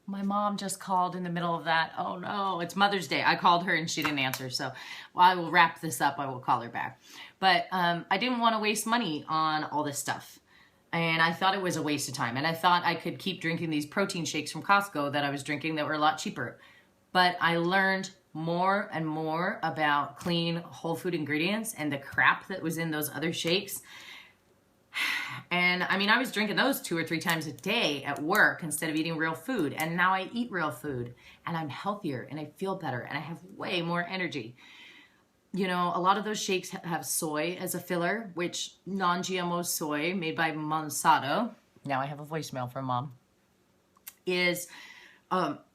my mom just called in the middle of that. Oh no, it's Mother's Day. I called her and she didn't answer. So while I will wrap this up, I will call her back. But I didn't want to waste money on all this stuff. And I thought it was a waste of time. And I thought I could keep drinking these protein shakes from Costco that I was drinking that were a lot cheaper. But I learned more and more about clean whole food ingredients and the crap that was in those other shakes. And I mean, I was drinking those 2 or 3 times a day at work instead of eating real food. And now I eat real food and I'm healthier and I feel better and I have way more energy. You know, a lot of those shakes have soy as a filler, which non-GMO soy made by Monsanto, now I have a voicemail from Mom, is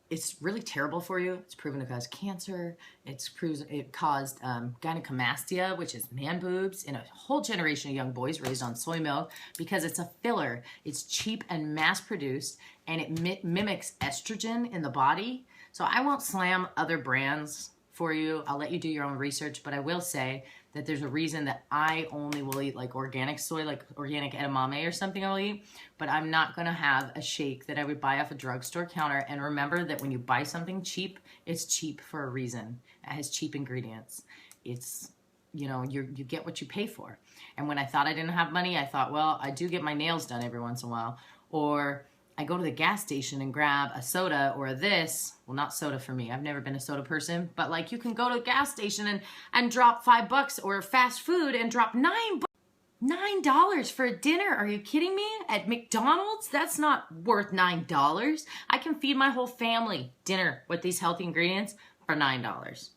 it's really terrible for you. It's proven to cause cancer. It caused gynecomastia, which is man boobs, in a whole generation of young boys raised on soy milk because it's a filler. It's cheap and mass produced, and it mimics estrogen in the body. So I won't slam other brands for you. I'll let you do your own research, but I will say that there's a reason that I only will eat like organic soy, like organic edamame or something I'll eat, but I'm not going to have a shake that I would buy off a drugstore counter. And remember that when you buy something cheap, it's cheap for a reason. It has cheap ingredients. It's, you know, you get what you pay for. And when I thought I didn't have money, I thought, well, I do get my nails done every once in a while. Or I go to the gas station and grab a soda or this. Well, not soda for me. I've never been a soda person. But like you can go to a gas station and drop $5 or fast food and drop $9 for a dinner. Are you kidding me? At McDonald's? That's not worth $9. I can feed my whole family dinner with these healthy ingredients for $9.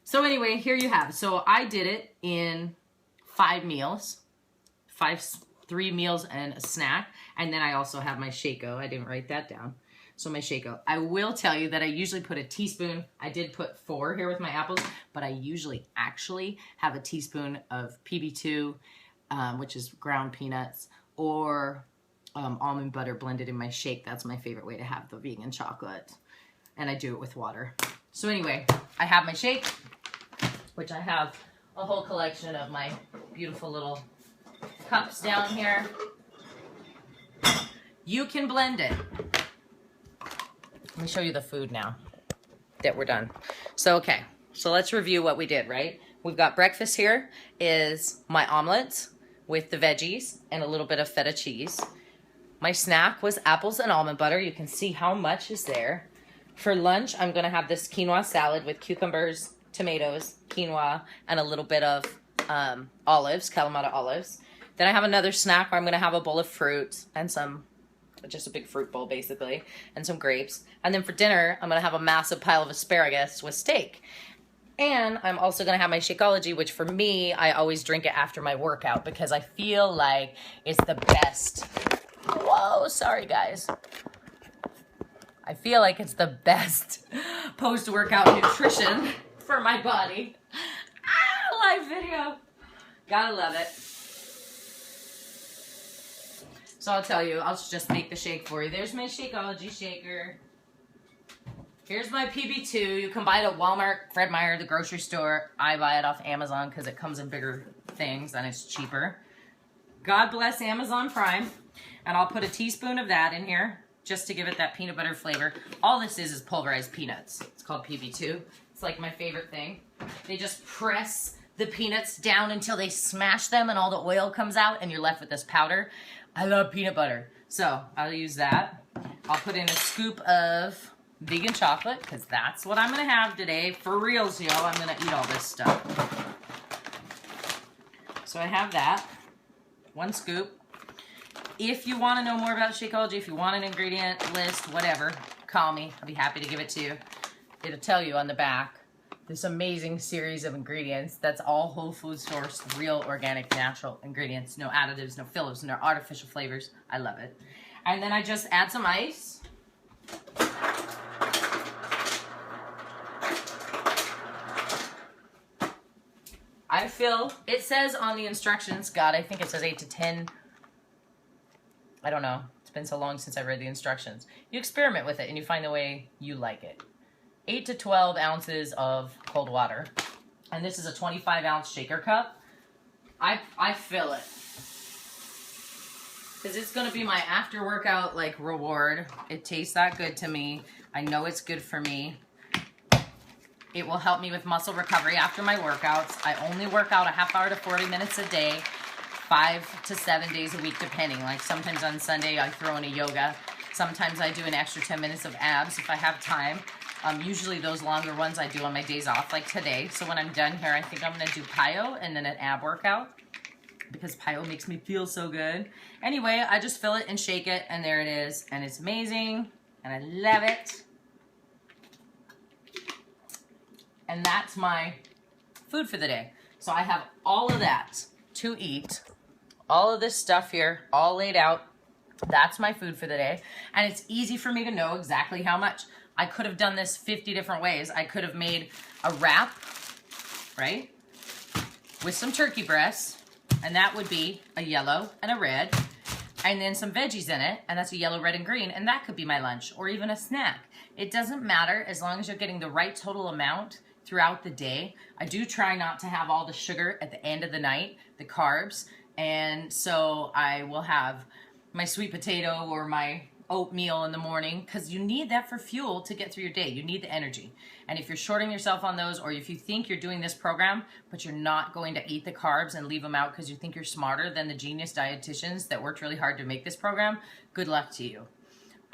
So anyway, here you have. So I did it in 5 meals. 3 meals and a snack. And then I also have my Shako. I didn't write that down. So my Shako. I will tell you that I usually put a teaspoon. I did put 4 here with my apples, but I usually actually have a teaspoon of PB2, which is ground peanuts, or almond butter blended in my shake. That's my favorite way to have the vegan chocolate. And I do it with water. So anyway, I have my shake, which I have a whole collection of my beautiful little cups down here. You can blend it. Let me show you the food now that we're done. So, okay. So let's review what we did, right? We've got breakfast here is my omelets with the veggies and a little bit of feta cheese. My snack was apples and almond butter. You can see how much is there. For lunch, I'm going to have this quinoa salad with cucumbers, tomatoes, quinoa, and a little bit of olives, Kalamata olives. Then I have another snack where I'm going to have a bowl of fruit and just a big fruit bowl basically, and some grapes. And then for dinner, I'm going to have a massive pile of asparagus with steak. And I'm also going to have my Shakeology, which for me, I always drink it after my workout because I feel like it's the best. Whoa, sorry guys. I feel like it's the best post-workout nutrition for my body. Ah, live video. Gotta love it. So I'll tell you, I'll just make the shake for you. There's my Shakeology shaker. Here's my PB2. You can buy it at Walmart, Fred Meyer, the grocery store. I buy it off Amazon because it comes in bigger things and it's cheaper. God bless Amazon Prime. And I'll put a teaspoon of that in here just to give it that peanut butter flavor. All this is pulverized peanuts. It's called PB2. It's like my favorite thing. They just press the peanuts down until they smash them and all the oil comes out and you're left with this powder. I love peanut butter. So I'll use that. I'll put in a scoop of vegan chocolate because that's what I'm going to have today. For reals, y'all. I'm going to eat all this stuff. So I have that. 1 scoop. If you want to know more about Shakeology, if you want an ingredient list, whatever, call me. I'll be happy to give it to you. It'll tell you on the back this amazing series of ingredients that's all whole food sourced, real, organic, natural ingredients. No additives, no fillers, no artificial flavors. I love it. And then I just add some ice. I fill, it says on the instructions, God, I think it says 8 to 10. I don't know. It's been so long since I read the instructions. You experiment with it and you find the way you like it. 8 to 12 ounces of cold water. And this is a 25-ounce shaker cup. I fill it. Because it's going to be my after-workout like reward. It tastes that good to me. I know it's good for me. It will help me with muscle recovery after my workouts. I only work out a half hour to 40 minutes a day, 5 to 7 days a week depending. Like sometimes on Sunday I throw in a yoga. Sometimes I do an extra 10 minutes of abs if I have time. Usually those longer ones I do on my days off like today. So when I'm done here, I think I'm going to do PiYo and then an ab workout because PiYo makes me feel so good. Anyway, I just fill it and shake it and there it is. And it's amazing and I love it. And that's my food for the day. So I have all of that to eat. All of this stuff here, all laid out. That's my food for the day. And it's easy for me to know exactly how much. I could have done this 50 different ways. I could have made a wrap, right? With some turkey breasts. And that would be a yellow and a red. And then some veggies in it. And that's a yellow, red, and green. And that could be my lunch or even a snack. It doesn't matter as long as you're getting the right total amount throughout the day. I do try not to have all the sugar at the end of the night, the carbs. And so I will have my sweet potato or my oatmeal in the morning because you need that for fuel to get through your day. You need the energy. And if you're shorting yourself on those, or if you think you're doing this program, but you're not going to eat the carbs and leave them out because you think you're smarter than the genius dietitians that worked really hard to make this program, good luck to you.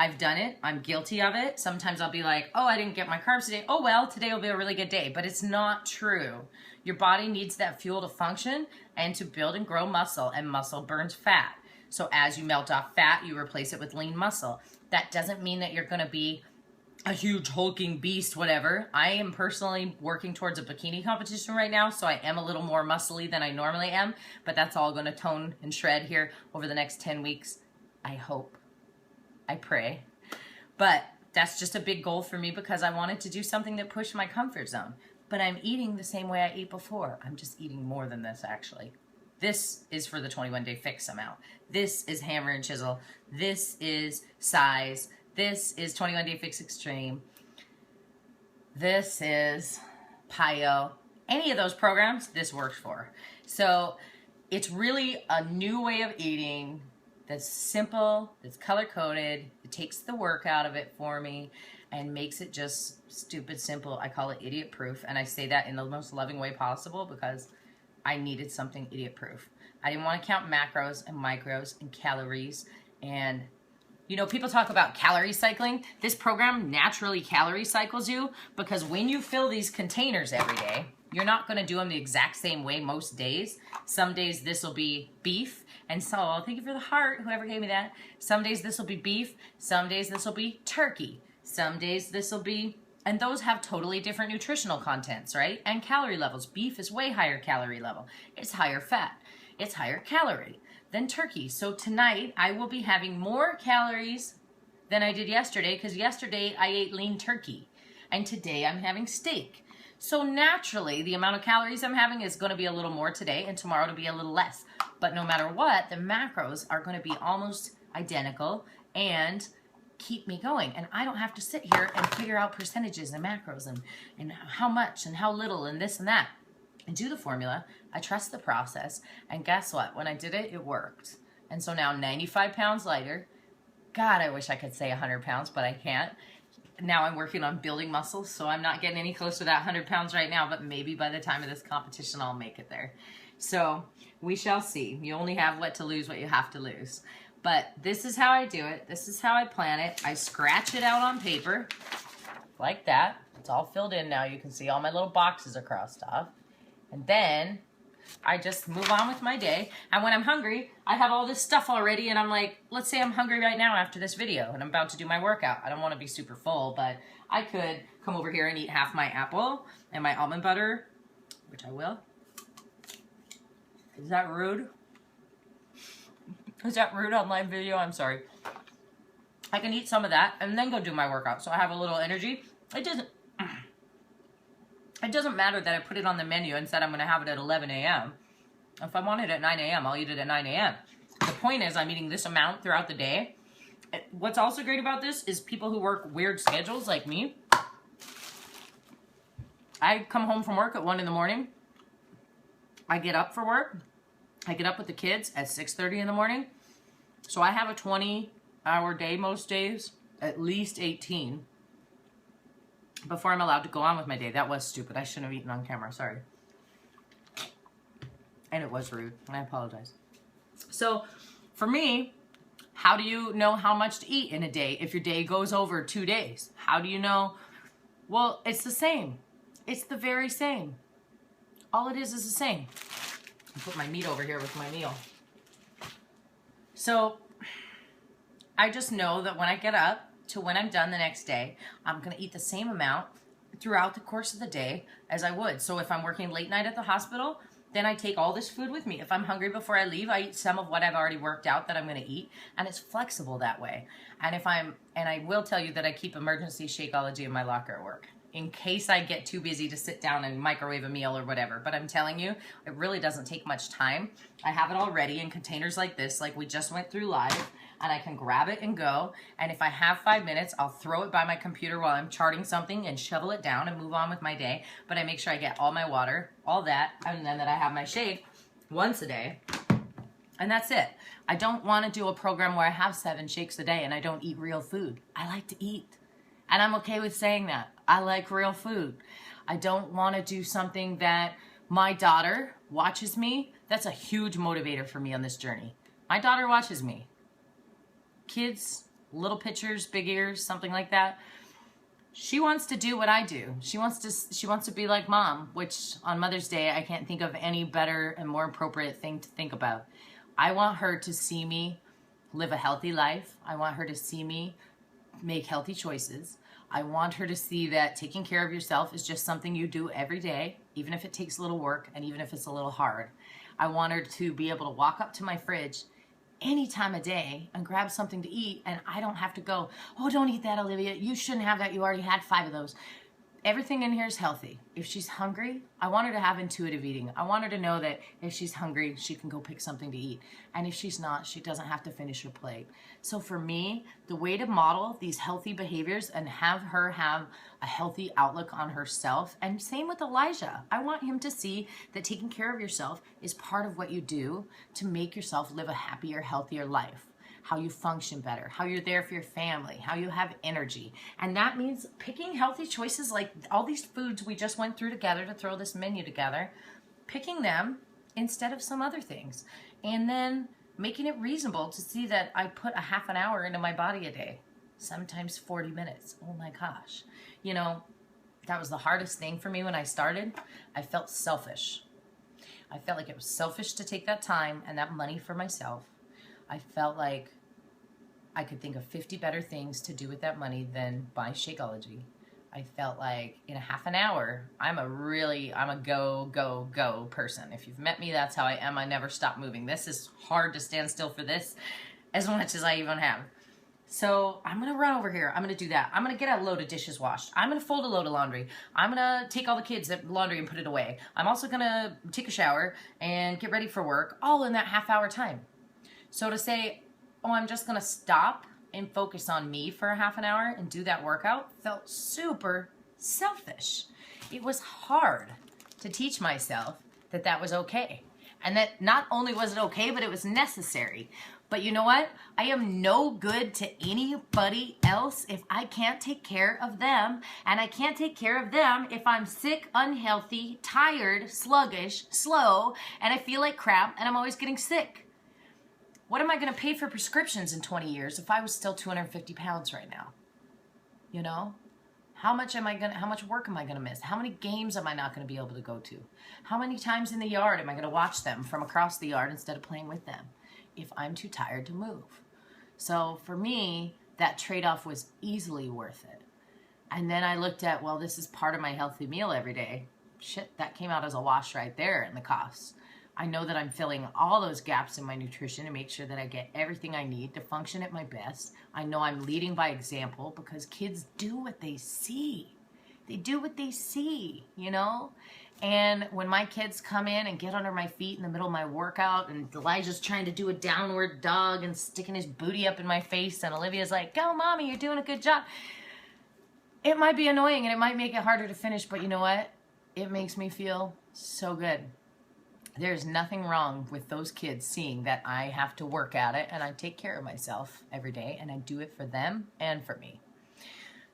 I've done it. I'm guilty of it. Sometimes I'll be like, oh, I didn't get my carbs today. Oh, well, today will be a really good day. But it's not true. Your body needs that fuel to function and to build and grow muscle, and muscle burns fat. So as you melt off fat, you replace it with lean muscle. That doesn't mean that you're going to be a huge hulking beast, whatever. I am personally working towards a bikini competition right now, so I am a little more muscly than I normally am. But that's all going to tone and shred here over the next 10 weeks, I hope. I pray. But that's just a big goal for me because I wanted to do something that pushed my comfort zone. But I'm eating the same way I ate before. I'm just eating more than this, actually. This is for the 21-day fix amount. This is hammer and chisel. This is size. This is 21-day fix extreme. This is PIO. Any of those programs, this works for. So it's really a new way of eating that's simple, that's color-coded. It takes the work out of it for me and makes it just stupid simple. I call it idiot-proof, and I say that in the most loving way possible because I needed something idiot-proof. I didn't want to count macros and micros and calories. And, you know, people talk about calorie cycling. This program naturally calorie cycles you because when you fill these containers every day, you're not going to do them the exact same way most days. Some days this will be beef. And so, thank you for the heart, whoever gave me that. Some days this will be beef. Some days this will be turkey. Some days this will be, and those have totally different nutritional contents, right? And calorie levels. Beef is way higher calorie level. It's higher fat. It's higher calorie than turkey. So tonight I will be having more calories than I did yesterday because yesterday I ate lean turkey. And today I'm having steak. So naturally, the amount of calories I'm having is going to be a little more today, and tomorrow to be a little less. But no matter what, the macros are going to be almost identical and keep me going. And I don't have to sit here and figure out percentages and macros and how much and how little and this and that. And do the formula. I trust the process. And guess what? When I did it, it worked. And so now 95 pounds lighter. God, I wish I could say 100 pounds, but I can't. Now I'm working on building muscles, so I'm not getting any closer to that 100 pounds right now, but maybe by the time of this competition, I'll make it there. So we shall see. You only have what to lose, what you have to lose. But this is how I do it. This is how I plan it. I scratch it out on paper like that. It's all filled in now. You can see all my little boxes are crossed off. And then I just move on with my day. And when I'm hungry, I have all this stuff already. And I'm like, let's say I'm hungry right now after this video and I'm about to do my workout. I don't want to be super full, but I could come over here and eat half my apple and my almond butter, which I will. Is that rude? Is that rude on live video? I'm sorry. I can eat some of that and then go do my workout. So I have a little energy. It doesn't matter that I put it on the menu and said I'm going to have it at 11 a.m. If I want it at 9 a.m., I'll eat it at 9 a.m. The point is I'm eating this amount throughout the day. What's also great about this is people who work weird schedules like me. I come home from work at 1 in the morning. I get up for work. I get up with the kids at 6:30 in the morning. So I have a 20-hour day most days, at least 18, before I'm allowed to go on with my day. That was stupid. I shouldn't have eaten on camera. Sorry. And it was rude. And I apologize. So for me, how do you know how much to eat in a day if your day goes over 2 days? How do you know? Well, it's the same. It's the very same. All it is the same. I'll put my meat over here with my meal. So I just know that when I get up to when I'm done the next day, I'm going to eat the same amount throughout the course of the day as I would. So if I'm working late night at the hospital, then I take all this food with me. If I'm hungry before I leave, I eat some of what I've already worked out that I'm going to eat, and it's flexible that way. And I will tell you that I keep emergency Shakeology in my locker at work in case I get too busy to sit down and microwave a meal or whatever. But I'm telling you, it really doesn't take much time. I have it already in containers like this, like we just went through live, and I can grab it and go. And if I have 5 minutes, I'll throw it by my computer while I'm charting something and shovel it down and move on with my day. But I make sure I get all my water, all that, and then that I have my shake once a day. And that's it. I don't want to do a program where I have 7 shakes a day and I don't eat real food. I like to eat. And I'm okay with saying that. I like real food. I don't want to do something that my daughter watches me. That's a huge motivator for me on this journey. My daughter watches me. Kids, little pictures, big ears, something like that. She wants to do what I do. She wants to be like mom, which on Mother's Day, I can't think of any better and more appropriate thing to think about. I want her to see me live a healthy life. I want her to see me make healthy choices. I want her to see that taking care of yourself is just something you do every day, even if it takes a little work and even if it's a little hard. I want her to be able to walk up to my fridge any time of day and grab something to eat, and I don't have to go, oh, don't eat that, Olivia. You shouldn't have that. You already had 5 of those. everything in here is healthy. If she's hungry, I want her to have intuitive eating. I want her to know that if she's hungry, she can go pick something to eat. And if she's not, she doesn't have to finish her plate. So for me, the way to model these healthy behaviors and have her have a healthy outlook on herself, and same with Elijah. I want him to see that taking care of yourself is part of what you do to make yourself live a happier, healthier life. How you function better, how you're there for your family, how you have energy. And that means picking healthy choices like all these foods we just went through together to throw this menu together, picking them instead of some other things. And then making it reasonable to see that I put a half an hour into my body a day, sometimes 40 minutes. Oh my gosh. You know, that was the hardest thing for me when I started. I felt selfish. I felt like it was selfish to take that time and that money for myself. I felt like I could think of 50 better things to do with that money than buy Shakeology. I felt like in a half an hour, I'm a go person. If you've met me, that's how I am. I never stop moving. This is hard to stand still for this as much as I even have. So I'm going to run over here. I'm going to do that. I'm going to get a load of dishes washed. I'm going to fold a load of laundry. I'm going to take all the kids' laundry and put it away. I'm also going to take a shower and get ready for work, all in that half-hour time. So to say, oh, I'm just going to stop and focus on me for a half an hour and do that workout felt super selfish. It was hard to teach myself that that was okay. And that not only was it okay, but it was necessary. But you know what? I am no good to anybody else if I can't take care of them. And I can't take care of them if I'm sick, unhealthy, tired, sluggish, slow, and I feel like crap and I'm always getting sick. What am I going to pay for prescriptions in 20 years if I was still 250 pounds right now? You know? How much work am I going to miss? How many games am I not going to be able to go to? How many times in the yard am I going to watch them from across the yard instead of playing with them if I'm too tired to move? So for me, that trade-off was easily worth it. And then I looked at, well, this is part of my healthy meal every day. Shit, that came out as a wash right there in the costs. I know that I'm filling all those gaps in my nutrition to make sure that I get everything I need to function at my best. I know I'm leading by example because kids do what they see. They do what they see, you know? And when my kids come in and get under my feet in the middle of my workout and Elijah's trying to do a downward dog and sticking his booty up in my face and Olivia's like, go, mommy, you're doing a good job. It might be annoying and it might make it harder to finish, but you know what? It makes me feel so good. There's nothing wrong with those kids seeing that I have to work at it and I take care of myself every day and I do it for them and for me.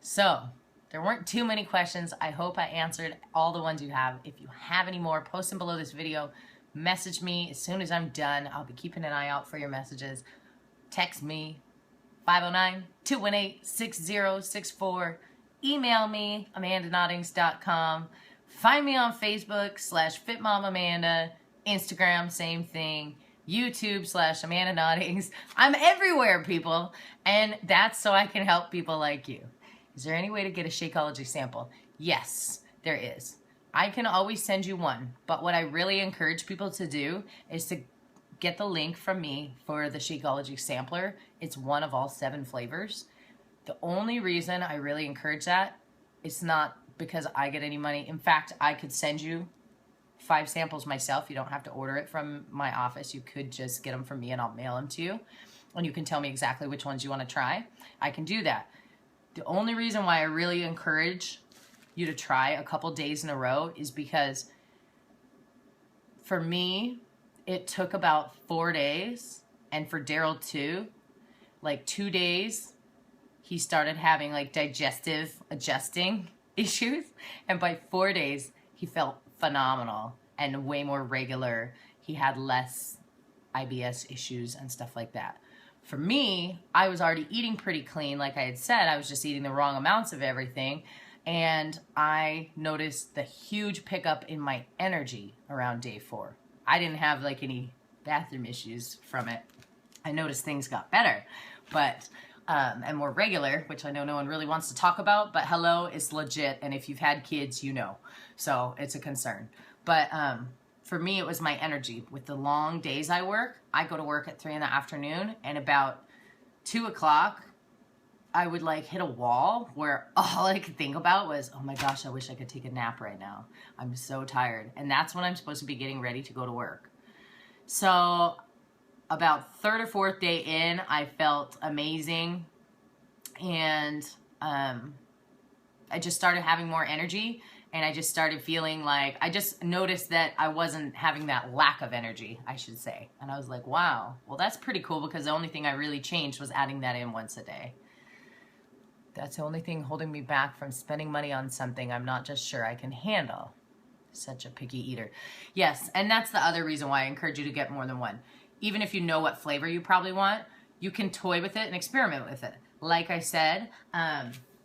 So there weren't too many questions. I hope I answered all the ones you have. If you have any more, post them below this video. Message me as soon as I'm done. I'll be keeping an eye out for your messages. Text me, 509-218-6064. Email me, amandanoddings.com. Find me on Facebook /FitMomAmanda. Instagram, same thing. YouTube /Amanda Noddings. I'm everywhere, people. And that's so I can help people like you. Is there any way to get a Shakeology sample? Yes, there is. I can always send you one. But what I really encourage people to do is to get the link from me for the Shakeology sampler. It's one of all 7 flavors. The only reason I really encourage that is not because I get any money. In fact, I could send you 5 samples myself. You don't have to order it from my office. You could just get them from me and I'll mail them to you. And you can tell me exactly which ones you want to try. I can do that. The only reason why I really encourage you to try a couple days in a row is because for me, it took about 4 days. And for Daryl too, like 2 days, he started having like digestive adjusting issues. And by 4 days, he felt phenomenal and way more regular. He had less IBS issues and stuff like that. For me, I was already eating pretty clean. Like I had said, I was just eating the wrong amounts of everything. And I noticed the huge pickup in my energy around day 4. I didn't have like any bathroom issues from it. I noticed things got better, but and more regular, which I know no one really wants to talk about, but hello, it's legit. And if you've had kids, you know, so it's a concern. But for me, it was my energy. With the long days I work, I go to work at 3 in the afternoon and about 2 o'clock, I would like hit a wall where all I could think about was, oh my gosh, I wish I could take a nap right now. I'm so tired. And that's when I'm supposed to be getting ready to go to work. So about third or fourth day in, I felt amazing. And I just started having more energy. And I just started feeling like, I just noticed that I wasn't having that lack of energy, I should say. And I was like, wow, well, that's pretty cool, because the only thing I really changed was adding that in once a day. That's the only thing holding me back from spending money on something I'm not just sure I can handle. Such a picky eater. Yes, and that's the other reason why I encourage you to get more than one. Even if you know what flavor you probably want, you can toy with it and experiment with it. Like I said,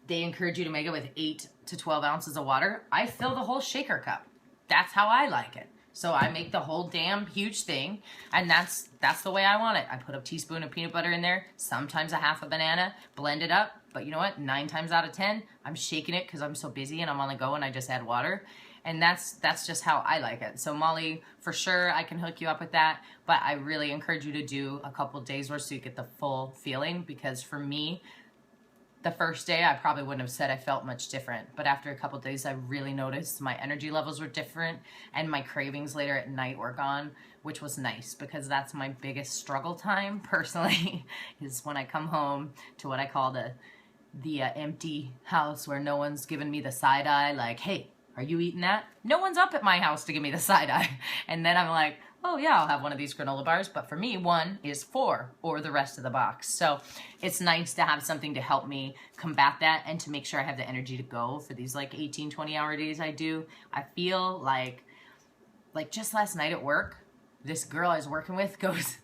they encourage you to make it with 8 to 12 ounces of water. I fill the whole shaker cup. That's how I like it. So I make the whole damn huge thing, and that's the way I want it. I put a teaspoon of peanut butter in there, sometimes a half a banana, blend it up. But you know what? 9 times out of 10, I'm shaking it because I'm so busy and I'm on the go, and I just add water. And that's just how I like it. So Molly, for sure, I can hook you up with that. But I really encourage you to do a couple days worth so you get the full feeling. Because for me, the first day, I probably wouldn't have said I felt much different. But after a couple days, I really noticed my energy levels were different. And my cravings later at night were gone, which was nice. Because that's my biggest struggle time, personally, is when I come home to what I call the empty house where no one's giving me the side eye. Like, hey, are you eating that? No one's up at my house to give me the side eye. And then I'm like, oh yeah, I'll have one of these granola bars. But for me, 1 is 4 or the rest of the box. So it's nice to have something to help me combat that and to make sure I have the energy to go for these like 18, 20-hour days I do. I feel like just last night at work, this girl I was working with goes,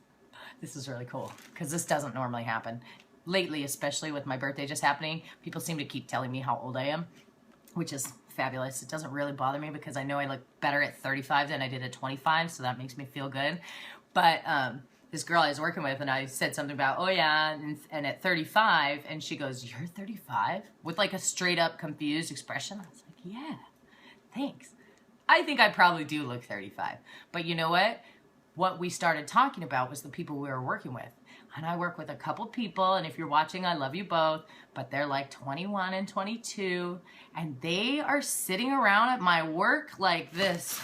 this is really cool because this doesn't normally happen. Lately, especially with my birthday just happening, people seem to keep telling me how old I am, which is fabulous. It doesn't really bother me because I know I look better at 35 than I did at 25, so that makes me feel good. But this girl I was working with, and I said something about, oh yeah, and at 35, and she goes, you're 35? With like a straight up confused expression. I was like, yeah, thanks. I think I probably do look 35. But you know what? What we started talking about was the people we were working with. And I work with a couple people, and if you're watching, I love you both, but they're like 21 and 22, and they are sitting around at my work like this.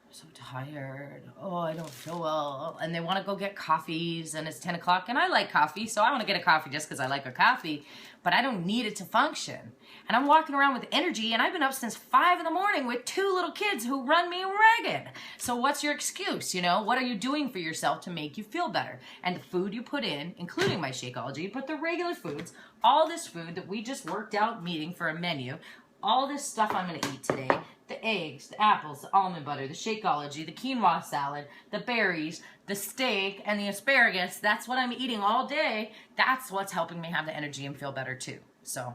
I'm so tired. Oh, I don't feel well. And they want to go get coffees, and it's 10 o'clock, and I like coffee, so I want to get a coffee just because I like a coffee, but I don't need it to function. And I'm walking around with energy, and I've been up since 5 in the morning with 2 little kids who run me ragged. So what's your excuse, you know? What are you doing for yourself to make you feel better? And the food you put in, including my Shakeology, but the regular foods, all this food that we just worked out meeting for a menu, all this stuff I'm going to eat today, the eggs, the apples, the almond butter, the Shakeology, the quinoa salad, the berries, the steak, and the asparagus, that's what I'm eating all day. That's what's helping me have the energy and feel better too. So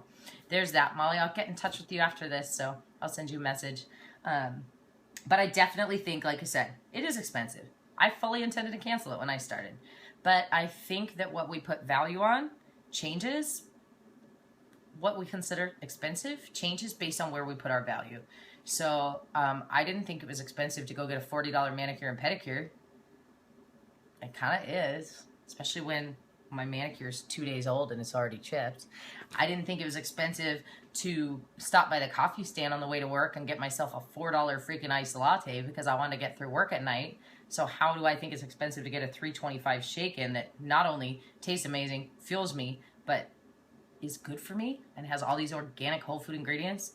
there's that, Molly. I'll get in touch with you after this, so I'll send you a message. But I definitely think, like I said, it is expensive. I fully intended to cancel it when I started. But I think that what we put value on changes. What we consider expensive changes based on where we put our value. So I didn't think it was expensive to go get a $40 manicure and pedicure. It kind of is, especially when my manicure is 2 days old and it's already chipped. I didn't think it was expensive to stop by the coffee stand on the way to work and get myself a $4 freaking iced latte because I wanted to get through work at night. So how do I think it's expensive to get a $3.25 shake-in that not only tastes amazing, fuels me, but is good for me and has all these organic whole food ingredients?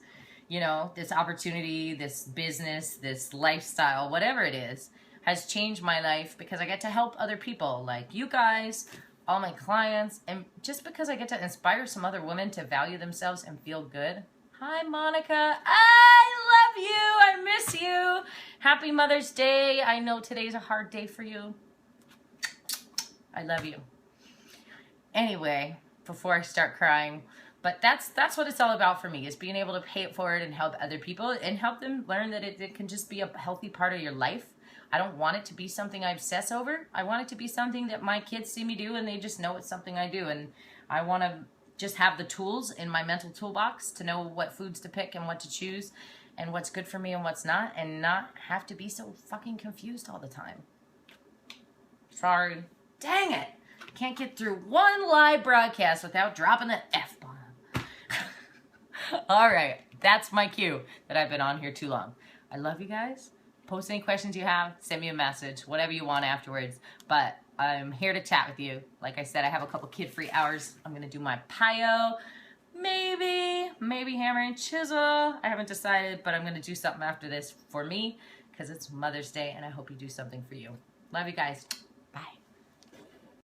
You know, this opportunity, this business, this lifestyle, whatever it is, has changed my life because I get to help other people like you guys, all my clients, and just because I get to inspire some other women to value themselves and feel good. Hi, Monica. I love you. I miss you. Happy Mother's Day. I know today's a hard day for you. I love you. Anyway, before I start crying, but that's what it's all about for me, is being able to pay it forward and help other people and help them learn that it can just be a healthy part of your life. I don't want it to be something I obsess over. I want it to be something that my kids see me do and they just know it's something I do. And I want to just have the tools in my mental toolbox to know what foods to pick and what to choose and what's good for me and what's not, and not have to be so fucking confused all the time. Sorry. Dang it. can't get through one live broadcast without dropping the F-bomb. All right, that's my cue that I've been on here too long. I love you guys. Post any questions you have, send me a message, whatever you want afterwards. But I'm here to chat with you. Like I said, I have a couple kid-free hours. I'm gonna do my PIO, maybe hammer and chisel. I haven't decided, but I'm gonna do something after this for me because it's Mother's Day and I hope you do something for you. Love you guys.